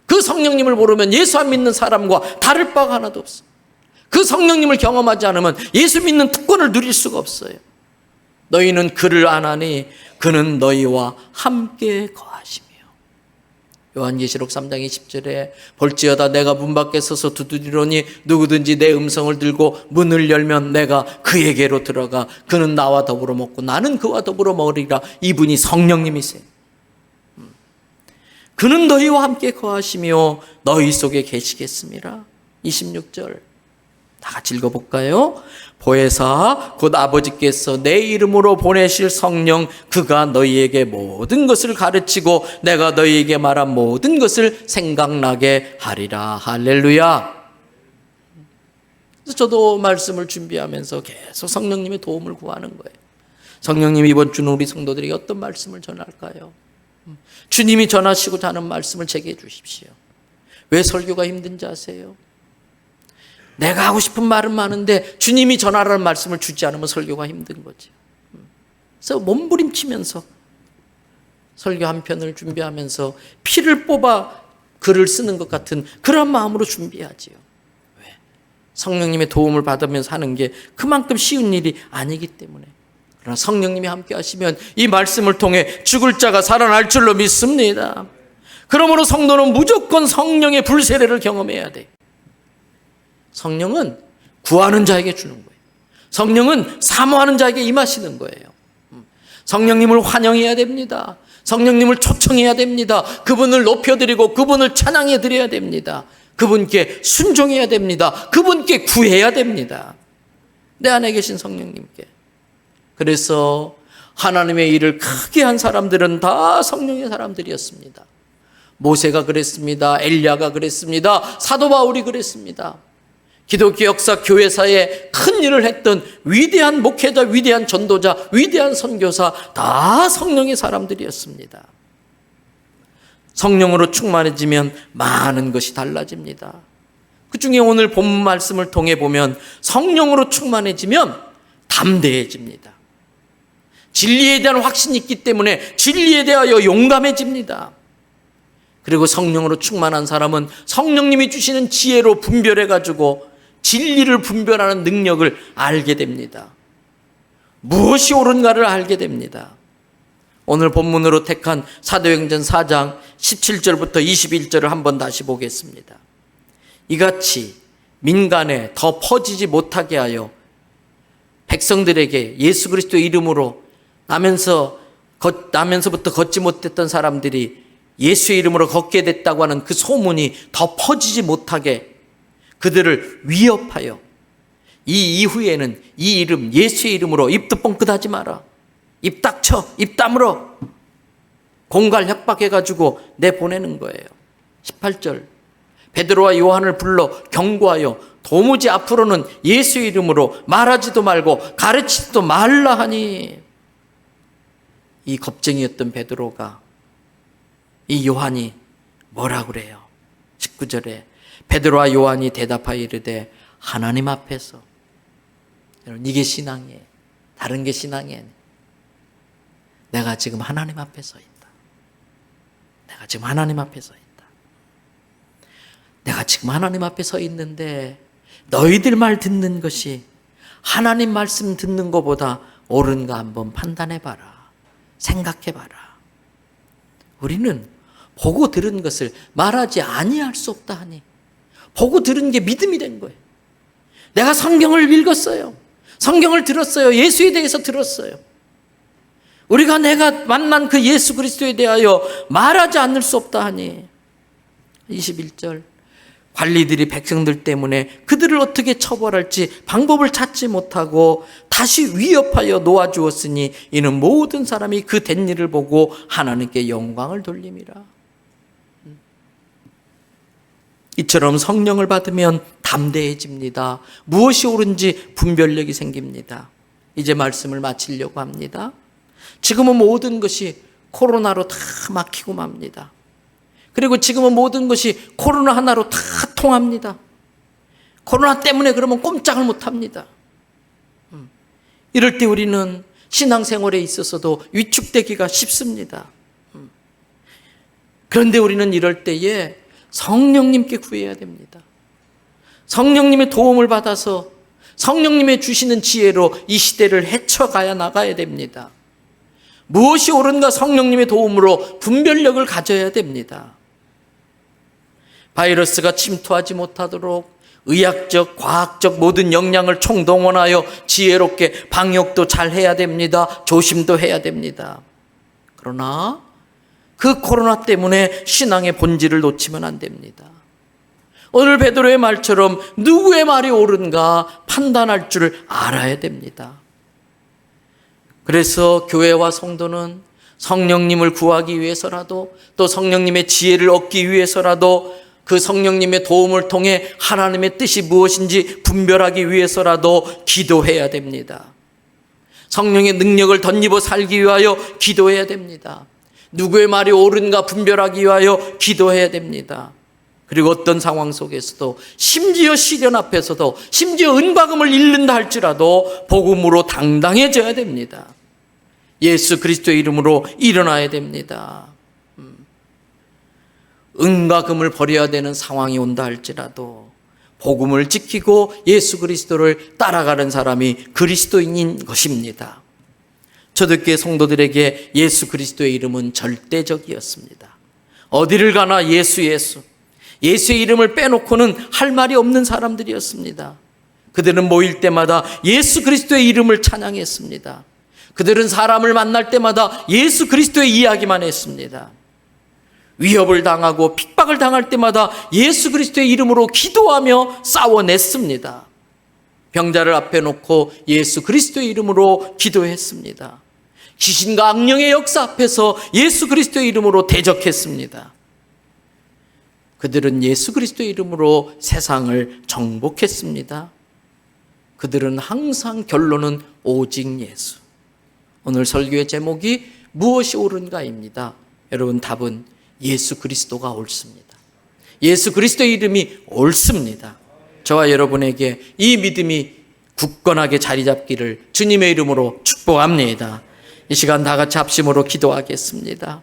그 성령님을 모르면 예수 안 믿는 사람과 다를 바가 하나도 없어. 그 성령님을 경험하지 않으면 예수 믿는 특권을 누릴 수가 없어요. 너희는 그를 아나니 그는 너희와 함께 거하시며. 요한계시록 3장 20절에 볼지어다 내가 문 밖에 서서 두드리노니 누구든지 내 음성을 들고 문을 열면 내가 그에게로 들어가 그는 나와 더불어 먹고 나는 그와 더불어 먹으리라. 이분이 성령님이세요. 그는 너희와 함께 거하시며 너희 속에 계시겠습니다. 26절 다 같이 읽어볼까요? 보혜사 곧 아버지께서 내 이름으로 보내실 성령 그가 너희에게 모든 것을 가르치고 내가 너희에게 말한 모든 것을 생각나게 하리라. 할렐루야. 그래서 저도 말씀을 준비하면서 계속 성령님의 도움을 구하는 거예요. 성령님 이번 주는 우리 성도들에게 어떤 말씀을 전할까요? 주님이 전하시고자 하는 말씀을 제게 해주십시오. 왜 설교가 힘든지 아세요? 내가 하고 싶은 말은 많은데 주님이 전하라는 말씀을 주지 않으면 설교가 힘든 거죠. 그래서 몸부림치면서 설교 한 편을 준비하면서 피를 뽑아 글을 쓰는 것 같은 그런 마음으로 준비하지요. 왜? 성령님의 도움을 받으면서 하는 게 그만큼 쉬운 일이 아니기 때문에. 그러나 성령님이 함께 하시면 이 말씀을 통해 죽을 자가 살아날 줄로 믿습니다. 그러므로 성도는 무조건 성령의 불세례를 경험해야 돼. 성령은 구하는 자에게 주는 거예요. 성령은 사모하는 자에게 임하시는 거예요. 성령님을 환영해야 됩니다. 성령님을 초청해야 됩니다. 그분을 높여드리고 그분을 찬양해 드려야 됩니다. 그분께 순종해야 됩니다. 그분께 구해야 됩니다. 내 안에 계신 성령님께. 그래서 하나님의 일을 크게 한 사람들은 다 성령의 사람들이었습니다. 모세가 그랬습니다. 엘리야가 그랬습니다. 사도 바울이 그랬습니다. 기독교 역사 교회사에 큰 일을 했던 위대한 목회자, 위대한 전도자, 위대한 선교사 다 성령의 사람들이었습니다. 성령으로 충만해지면 많은 것이 달라집니다. 그 중에 오늘 본문 말씀을 통해 보면 성령으로 충만해지면 담대해집니다. 진리에 대한 확신이 있기 때문에 진리에 대하여 용감해집니다. 그리고 성령으로 충만한 사람은 성령님이 주시는 지혜로 분별해가지고 진리를 분별하는 능력을 알게 됩니다. 무엇이 옳은가를 알게 됩니다. 오늘 본문으로 택한 사도행전 4장 17절부터 21절을 한번 다시 보겠습니다. 이같이 민간에 더 퍼지지 못하게 하여 백성들에게 예수 그리스도의 이름으로 나면서부터 걷지 못했던 사람들이 예수의 이름으로 걷게 됐다고 하는 그 소문이 더 퍼지지 못하게 그들을 위협하여 이 이후에는 이 이름 예수의 이름으로 입도 뻥끗하지 마라, 입 닥쳐, 입 다물어, 공갈 협박해가지고 내보내는 거예요. 18절 베드로와 요한을 불러 경고하여 도무지 앞으로는 예수의 이름으로 말하지도 말고 가르치지도 말라 하니, 이 겁쟁이였던 베드로가 이 요한이 뭐라 그래요? 19절에 베드로와 요한이 대답하여 이르되 하나님 앞에서, 여러분 이게 신앙이에요. 다른 게 신앙이에요. 내가 지금 하나님 앞에 서 있다. 내가 지금 하나님 앞에 서 있다. 내가 지금 하나님 앞에 서 있는데 너희들 말 듣는 것이 하나님 말씀 듣는 것보다 옳은가 한번 판단해봐라. 생각해봐라. 우리는 보고 들은 것을 말하지 아니할 수 없다 하니 보고 들은 게 믿음이 된 거예요. 내가 성경을 읽었어요. 성경을 들었어요. 예수에 대해서 들었어요. 우리가 내가 만난 그 예수 그리스도에 대하여 말하지 않을 수 없다 하니, 21절 관리들이 백성들 때문에 그들을 어떻게 처벌할지 방법을 찾지 못하고 다시 위협하여 놓아주었으니 이는 모든 사람이 그 된 일을 보고 하나님께 영광을 돌림이라. 이처럼 성령을 받으면 담대해집니다. 무엇이 옳은지 분별력이 생깁니다. 이제 말씀을 마치려고 합니다. 지금은 모든 것이 코로나로 다 막히고 맙니다. 그리고 지금은 모든 것이 코로나 하나로 다 통합니다. 코로나 때문에 그러면 꼼짝을 못합니다. 이럴 때 우리는 신앙생활에 있어서도 위축되기가 쉽습니다. 그런데 우리는 이럴 때에 성령님께 구해야 됩니다. 성령님의 도움을 받아서 성령님의 주시는 지혜로 이 시대를 헤쳐가야 나가야 됩니다. 무엇이 옳은가 성령님의 도움으로 분별력을 가져야 됩니다. 바이러스가 침투하지 못하도록 의학적, 과학적 모든 역량을 총동원하여 지혜롭게 방역도 잘 해야 됩니다. 조심도 해야 됩니다. 그러나 그 코로나 때문에 신앙의 본질을 놓치면 안 됩니다. 오늘 베드로의 말처럼 누구의 말이 옳은가 판단할 줄 알아야 됩니다. 그래서 교회와 성도는 성령님을 구하기 위해서라도 또 성령님의 지혜를 얻기 위해서라도 그 성령님의 도움을 통해 하나님의 뜻이 무엇인지 분별하기 위해서라도 기도해야 됩니다. 성령의 능력을 덧입어 살기 위하여 기도해야 됩니다. 누구의 말이 옳은가 분별하기 위하여 기도해야 됩니다. 그리고 어떤 상황 속에서도 심지어 시련 앞에서도 심지어 은과금을 잃는다 할지라도 복음으로 당당해져야 됩니다. 예수 그리스도의 이름으로 일어나야 됩니다. 은과 금을 버려야 되는 상황이 온다 할지라도 복음을 지키고 예수 그리스도를 따라가는 사람이 그리스도인인 것입니다. 초대교회 성도들에게 예수 그리스도의 이름은 절대적이었습니다. 어디를 가나 예수의 이름을 빼놓고는 할 말이 없는 사람들이었습니다. 그들은 모일 때마다 예수 그리스도의 이름을 찬양했습니다. 그들은 사람을 만날 때마다 예수 그리스도의 이야기만 했습니다. 위협을 당하고 핍박을 당할 때마다 예수 그리스도의 이름으로 기도하며 싸워냈습니다. 병자를 앞에 놓고 예수 그리스도의 이름으로 기도했습니다. 귀신과 악령의 역사 앞에서 예수 그리스도의 이름으로 대적했습니다. 그들은 예수 그리스도의 이름으로 세상을 정복했습니다. 그들은 항상 결론은 오직 예수. 오늘 설교의 제목이 무엇이 옳은가입니다. 여러분, 답은 예수 그리스도가 옳습니다. 예수 그리스도의 이름이 옳습니다. 저와 여러분에게 이 믿음이 굳건하게 자리 잡기를 주님의 이름으로 축복합니다. 이 시간 다 같이 합심으로 기도하겠습니다.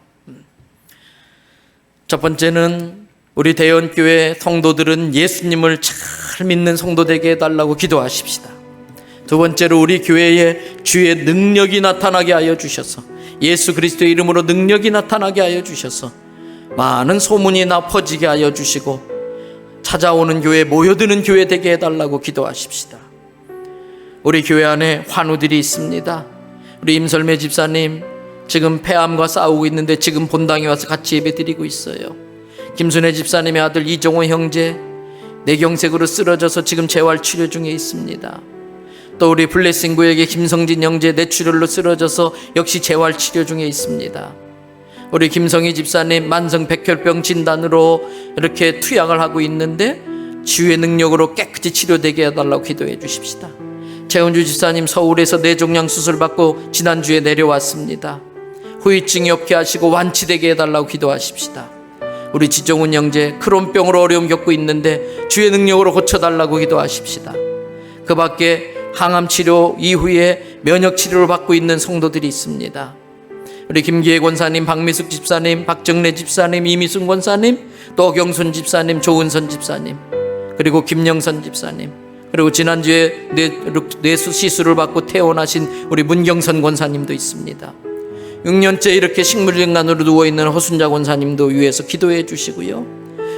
첫 번째는 우리 대연교회 성도들은 예수님을 잘 믿는 성도 되게 해달라고 기도하십시다. 두 번째로 우리 교회에 주의 능력이 나타나게 하여 주셔서, 예수 그리스도의 이름으로 능력이 나타나게 하여 주셔서 많은 소문이 나 퍼지게 하여 주시고 찾아오는 교회, 모여드는 교회 되게 해달라고 기도하십시다. 우리 교회 안에 환우들이 있습니다. 우리 임설매 집사님 지금 폐암과 싸우고 있는데 지금 본당에 와서 같이 예배 드리고 있어요. 김순애 집사님의 아들 이종호 형제 뇌경색으로 쓰러져서 지금 재활치료 중에 있습니다. 또 우리 블레싱 구역의 김성진 형제 뇌출혈로 쓰러져서 역시 재활치료 중에 있습니다. 우리 김성희 집사님 만성 백혈병 진단으로 이렇게 투약을 하고 있는데 치유의 능력으로 깨끗이 치료되게 해달라고 기도해 주십시다. 최은주 집사님 서울에서 뇌종양 수술 받고 지난주에 내려왔습니다. 후유증이 없게 하시고 완치되게 해달라고 기도하십시다. 우리 지종훈 형제 크론병으로 어려움 겪고 있는데 주의 능력으로 고쳐달라고 기도하십시다. 그 밖에 항암치료 이후에 면역치료를 받고 있는 성도들이 있습니다. 우리 김기혜 권사님, 박미숙 집사님, 박정래 집사님, 이미순 권사님, 또 경순 집사님, 조은선 집사님, 그리고 김영선 집사님, 그리고 지난주에 뇌수 시술을 받고 퇴원하신 우리 문경선 권사님도 있습니다. 6년째 이렇게 식물인간으로 누워있는 허순자 권사님도 위해서 기도해 주시고요.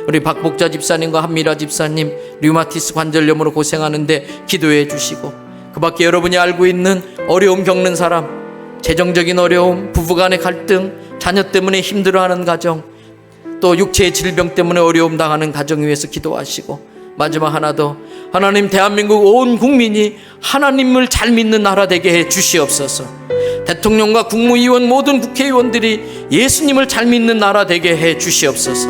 우리 박복자 집사님과 한미라 집사님 류마티스 관절염으로 고생하는데 기도해 주시고, 그 밖에 여러분이 알고 있는 어려움 겪는 사람, 재정적인 어려움, 부부간의 갈등, 자녀 때문에 힘들어하는 가정, 또 육체의 질병 때문에 어려움 당하는 가정 위해서 기도하시고, 마지막 하나 더, 하나님 대한민국 온 국민이 하나님을 잘 믿는 나라 되게 해 주시옵소서. 대통령과 국무위원 모든 국회의원들이 예수님을 잘 믿는 나라 되게 해 주시옵소서.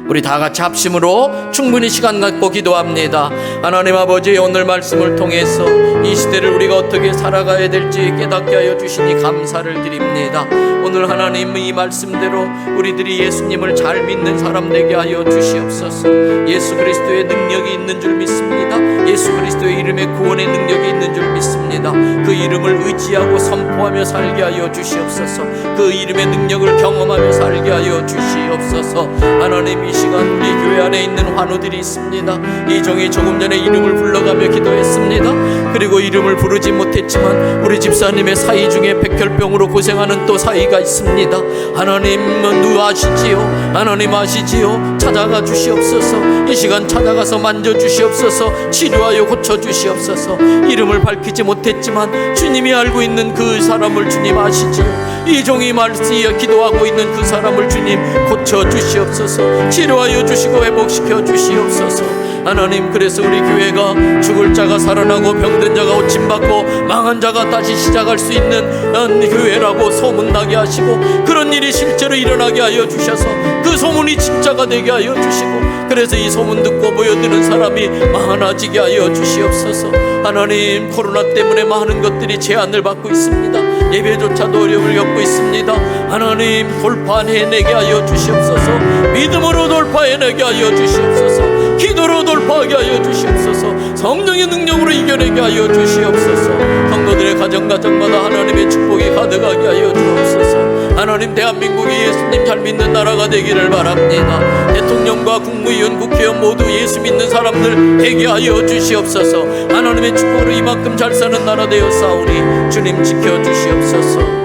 우리 다 같이 합심으로 충분히 시간 갖고 기도합니다. 하나님 아버지, 오늘 말씀을 통해서 이 시대를 우리가 어떻게 살아가야 될지 깨닫게 하여 주시니 감사를 드립니다. 오늘 하나님 이 말씀대로 우리들이 예수님을 잘 믿는 사람 되게 하여 주시옵소서. 예수 그리스도의 능력이 있는 줄 믿습니다. 예수 그리스도의 이름에 구원의 능력이 있는 줄 믿습니다. 그 이름을 의지하고 선포하며 살게 하여 주시옵소서. 그 이름의 능력을 경험하며 살게 하여 주시옵소서. 하나님, 이 시간 우리 교회 안에 있는 환우들이 있습니다. 이종이 조금 전에 이름을 불러가며 기도했습니다. 그리고 이름을 부르지 못했지만 우리 집사님의 사이 중에 백혈병으로 고생하는 또 사이가 있습니다. 하나님은 누 아시지요? 하나님 아시지요? 찾아가 주시옵소서. 이 시간 찾아가서 만져주시옵소서. 치료하여 고쳐주시옵소서. 이름을 밝히지 못했지만 주님이 알고 있는 그 사람을 주님 아시지요? 이종이 말씀에 기도하고 있는 그 사람을 주님 고쳐주시옵소서. 치료하여 주시고 회복시켜 주시옵소서. 하나님, 그래서 우리 교회가 죽을 자가 살아나고 병든 자가 고침받고 망한 자가 다시 시작할 수 있는 교회라고 소문나게 하시고, 그런 일이 실제로 일어나게 하여 주셔서 그 소문이 진짜가 되게 하여 주시고, 그래서 이 소문 듣고 모여드는 사람이 많아지게 하여 주시옵소서. 하나님, 코로나 때문에 많은 것들이 제한을 받고 있습니다. 예배조차도 어려움을 겪고 있습니다. 하나님, 돌파해내게 하여 주시옵소서. 믿음으로 돌파해내게 하여 주시옵소서. 기도로 돌파하게 하여 주시옵소서. 성령의 능력으로 이겨내게 하여 주시옵소서. 성도들의 가정마다 하나님의 축복이 가득하게 하여 주옵소서. 하나님, 대한민국이 예수님 잘 믿는 나라가 되기를 바랍니다. 대통령과 국무위원, 국회의원 모두 예수 믿는 사람들 되게 하여 주시옵소서. 하나님의 축복으로 이만큼 잘 사는 나라 되어 싸우니 주님 지켜주시옵소서.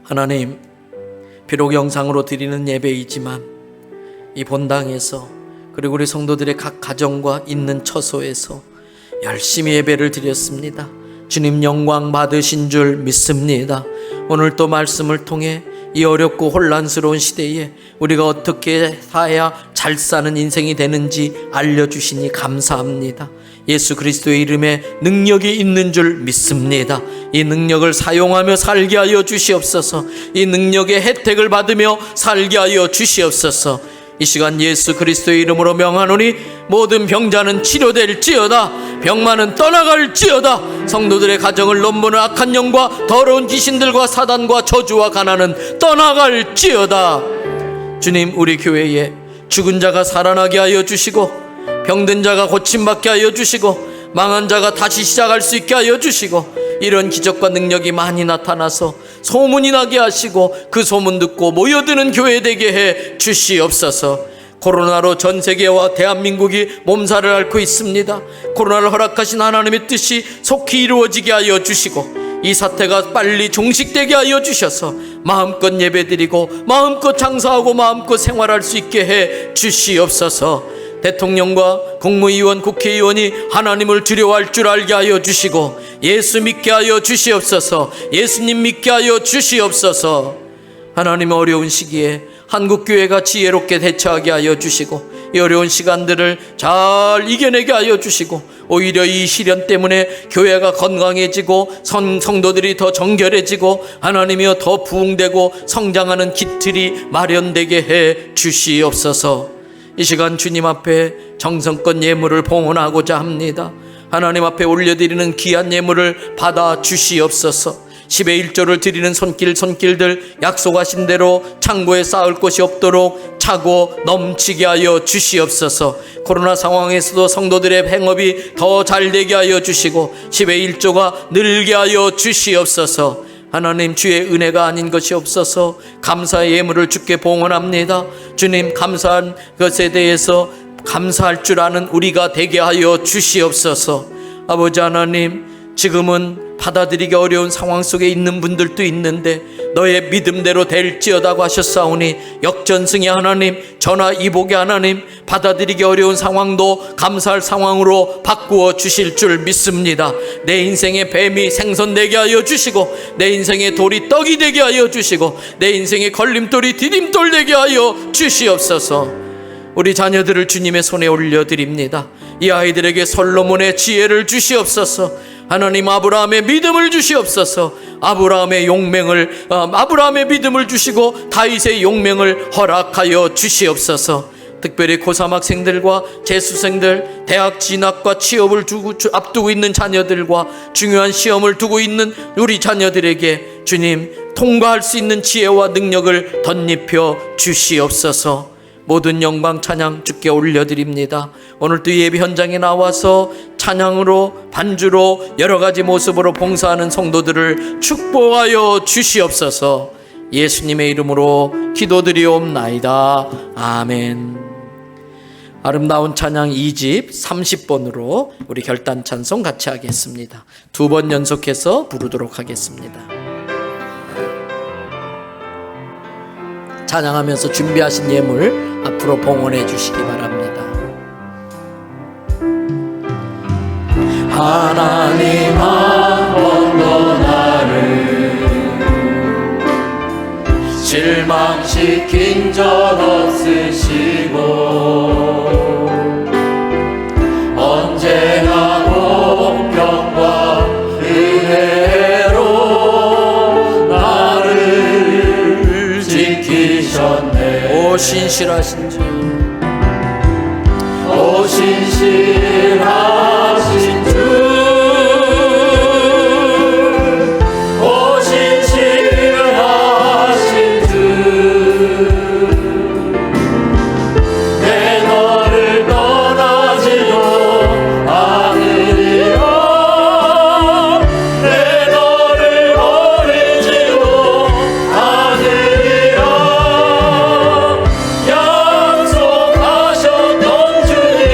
하나님, 비록 영상으로 드리는 예배이지만 이 본당에서, 그리고 우리 성도들의 각 가정과 있는 처소에서 열심히 예배를 드렸습니다. 주님 영광 받으신 줄 믿습니다. 오늘 또 말씀을 통해 이 어렵고 혼란스러운 시대에 우리가 어떻게 살아야 잘 사는 인생이 되는지 알려주시니 감사합니다. 예수 그리스도의 이름에 능력이 있는 줄 믿습니다. 이 능력을 사용하며 살게 하여 주시옵소서. 이 능력의 혜택을 받으며 살게 하여 주시옵소서. 이 시간 예수 그리스도의 이름으로 명하노니 모든 병자는 치료될지어다. 병만은 떠나갈지어다. 성도들의 가정을 넘보는 악한 영과 더러운 귀신들과 사단과 저주와 가난은 떠나갈지어다. 주님, 우리 교회에 죽은 자가 살아나게 하여 주시고, 병든 자가 고침받게 하여 주시고, 망한 자가 다시 시작할 수 있게 하여 주시고, 이런 기적과 능력이 많이 나타나서 소문이 나게 하시고, 그 소문 듣고 모여드는 교회 되게 해 주시옵소서. 코로나로 전 세계와 대한민국이 몸살을 앓고 있습니다. 코로나를 허락하신 하나님의 뜻이 속히 이루어지게 하여 주시고, 이 사태가 빨리 종식되게 하여 주셔서 마음껏 예배드리고 마음껏 장사하고 마음껏 생활할 수 있게 해 주시옵소서. 대통령과 국무위원, 국회의원이 하나님을 두려워할 줄 알게 하여 주시고, 예수 믿게 하여 주시옵소서. 예수님 믿게 하여 주시옵소서. 하나님의 어려운 시기에 한국교회가 지혜롭게 대처하게 하여 주시고, 이 어려운 시간들을 잘 이겨내게 하여 주시고, 오히려 이 시련 때문에 교회가 건강해지고 성도들이 더 정결해지고 하나님이여 더 부흥되고 성장하는 기틀이 마련되게 해 주시옵소서. 이 시간 주님 앞에 정성껏 예물을 봉헌하고자 합니다. 하나님 앞에 올려드리는 귀한 예물을 받아 주시옵소서. 10의 1조를 드리는 손길들 약속하신 대로 창고에 쌓을 곳이 없도록 차고 넘치게 하여 주시옵소서. 코로나 상황에서도 성도들의 행업이 더 잘되게 하여 주시고 10의 1조가 늘게 하여 주시옵소서. 하나님, 주의 은혜가 아닌 것이 없어서 감사의 예물을 주께 봉헌합니다. 주님, 감사한 것에 대해서 감사할 줄 아는 우리가 되게 하여 주시옵소서. 아버지 하나님, 지금은 받아들이기 어려운 상황 속에 있는 분들도 있는데 너의 믿음대로 될지어다고 하셨사오니, 역전승의 하나님, 전화이복의 하나님, 받아들이기 어려운 상황도 감사할 상황으로 바꾸어 주실 줄 믿습니다. 내 인생의 뱀이 생선되게 하여 주시고, 내 인생의 돌이 떡이 되게 하여 주시고, 내 인생의 걸림돌이 디딤돌 되게 하여 주시옵소서. 우리 자녀들을 주님의 손에 올려드립니다. 이 아이들에게 솔로몬의 지혜를 주시옵소서. 하나님, 아브라함의 믿음을 주시옵소서. 아브라함의 믿음을 주시고 다윗의 용맹을 허락하여 주시옵소서. 특별히 고3 학생들과 재수생들, 대학 진학과 취업을 앞두고 있는 자녀들과 중요한 시험을 두고 있는 우리 자녀들에게 주님, 통과할 수 있는 지혜와 능력을 덧입혀 주시옵소서. 모든 영광 찬양 주께 올려드립니다. 오늘도 예배 현장에 나와서 찬양으로, 반주로, 여러 가지 모습으로 봉사하는 성도들을 축복하여 주시옵소서. 예수님의 이름으로 기도드리옵나이다. 아멘. 아름다운 찬양 2집 30번으로 우리 결단 찬송 같이 하겠습니다. 2번 연속해서 부르도록 하겠습니다. 찬양하면서 준비하신 예물 앞으로 봉헌해 주시기 바랍니다. 하나님, 한 번도 나를 실망시킨 적 없으시고 언제나 공평과 은혜로 나를 지키셨네. 오 신실하신 주, 오 신실하신 주, 오 신실하신 주, 내 너를 떠나지도 않으리라, 내 너를 버리지도 않으리라. 약속하셨던 주님,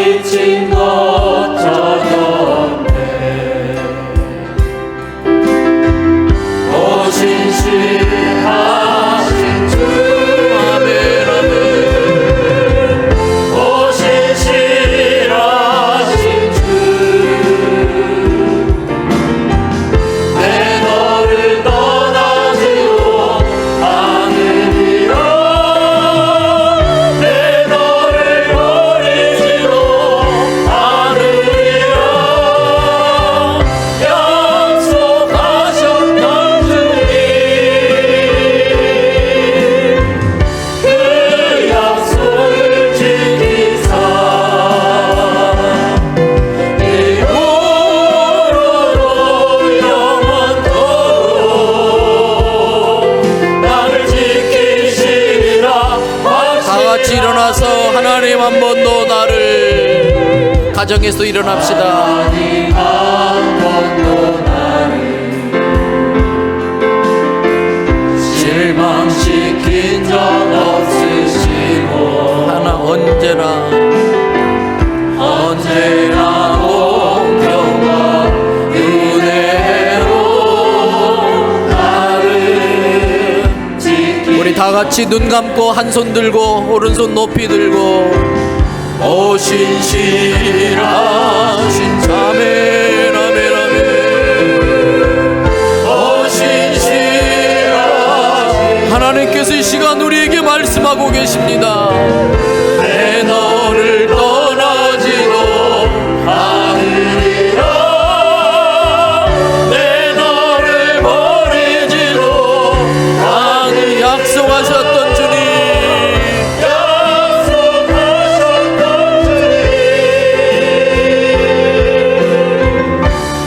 미친 것 전혀 없네. 오 신실하신 주 아멘 아멘. 오 신실하신 주 내 너를 떠나지도 않으리라 내 너를 버리지도 않으리라 약속하셨던 주님 그 약속을 지키사 이후로도 영원토록 나를 지키시리라 다 같이 일어나서 하나님 한 번 더 나를 가정에서 일어납시다. 한 번도 나를 실망시킨 적 없으시고 하나 언제나 공평과 은혜로 나를 지키 우리 다 같이 눈 감고 한 손 들고 오른손 높이 들고 오 신실하신 아멘 아멘 아멘. 오 신실하신 하나님께서 이 시간 우리에게 말씀하고 계십니다. 내 너를 떠나지도 않으리라 내 너를 버리지도 않으리라 약속하셨던 주님 약속하셨던 주님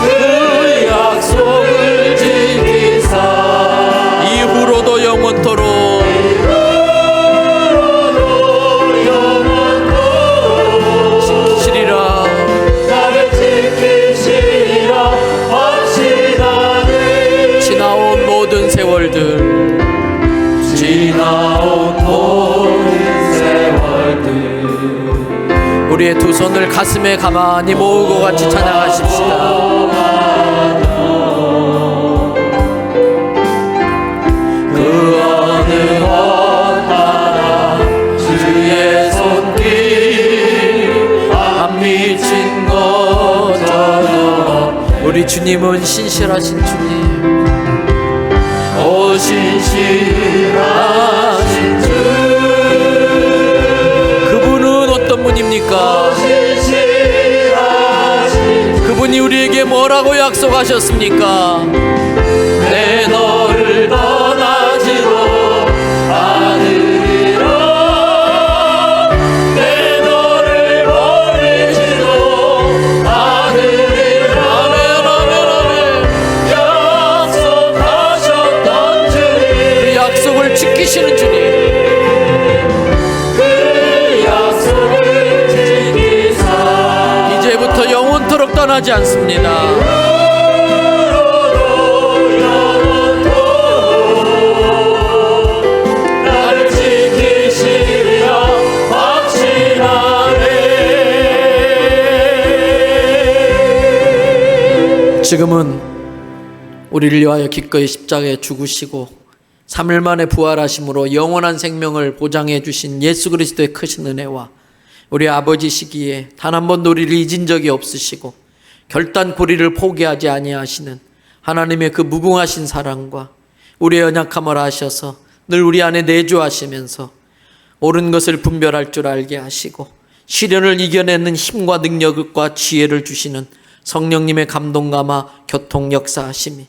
그 약속을 지키사 이후로도 영원토록 지키시리라. 나를 지키시리라 확신하네 지나온 모든 세월들 지나온 모든 세월들 우리의 두 손을 가슴에 가만히 모으고 같이 찬양하십시다. 그 어느 것 하나 주의 손길 안 미친 것 전혀 우리 주님은 신실하신 주님. 오 신실하신 주 그분은 어떤 분입니까? 신실하신 그분이 우리에게 뭐라고 약속하셨습니까? 내 너를 떠나지도 않으리라 내 너를 버리지도 않으리라 아멘 아멘 아멘. 약속하셨던 주님 그 약속을 지키시는 주님. 그 약속을 지키사 이제부터 영원토록 떠나지 않습니다. 나를 지키시리라 확신하네 지금은 우리를 위하여 기꺼이 십자가에 죽으시고 3일 만에 부활하심으로 영원한 생명을 보장해 주신 예수 그리스도의 크신 은혜와 우리 아버지시기에 단 한 번도 우리를 잊은 적이 없으시고 결단코 우리를 포기하지 아니하시는 하나님의 그 무궁하신 사랑과 우리의 연약함을 아셔서 늘 우리 안에 내주하시면서 옳은 것을 분별할 줄 알게 하시고 시련을 이겨내는 힘과 능력과 지혜를 주시는 성령님의 감동감화 교통 역사하심이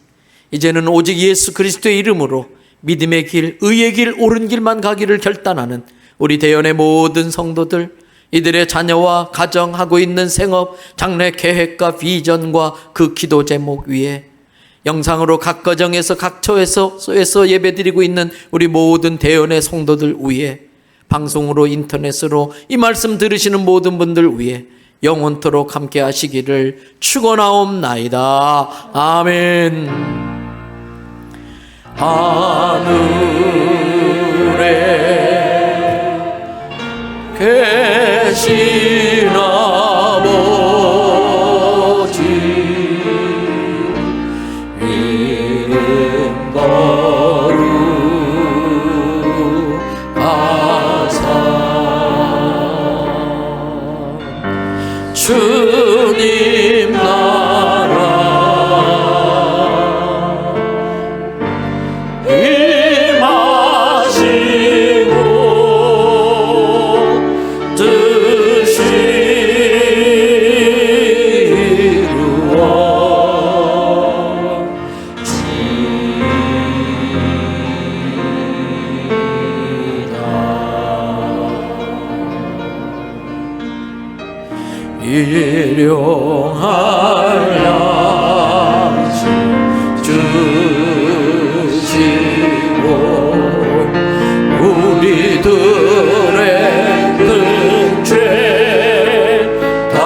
이제는 오직 예수 그리스도의 이름으로 믿음의 길, 의의 길, 옳은 길만 가기를 결단하는 우리 대연의 모든 성도들, 이들의 자녀와 가정하고 있는 생업, 장래 계획과 비전과 그 기도 제목 위에 영상으로 각 가정에서 각 처에서 예배드리고 있는 우리 모든 대연의 성도들 위에 방송으로 인터넷으로 이 말씀 들으시는 모든 분들 위해 영원토록 함께 하시기를 축원하옵나이다. 아멘. 하늘에 계신 아버지 이름 거룩하사 주님 나라 임하시고 뜻이 일용할 양식 주시고 우리들의 큰 죄 다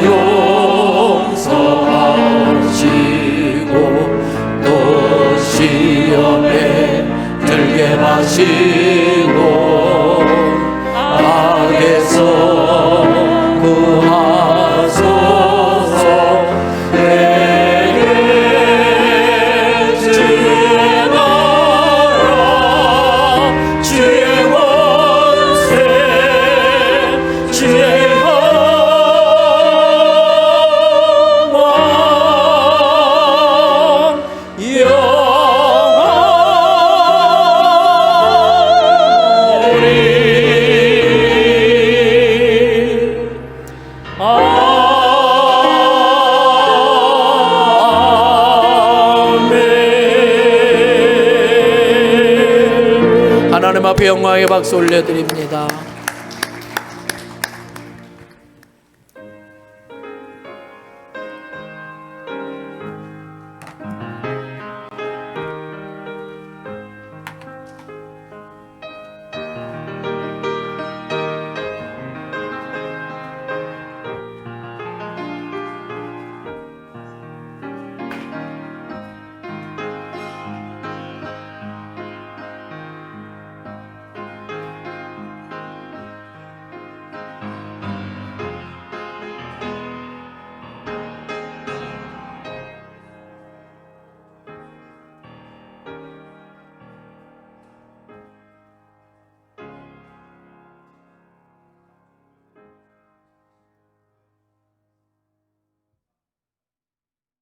용서하시고 또 시험에 들게 마시고 악에서 구하소서. 내게 주의 나라 주의 권세 주의 영원 영원히 아멘. 하나님 앞에 영광의 박수 올려드립니다.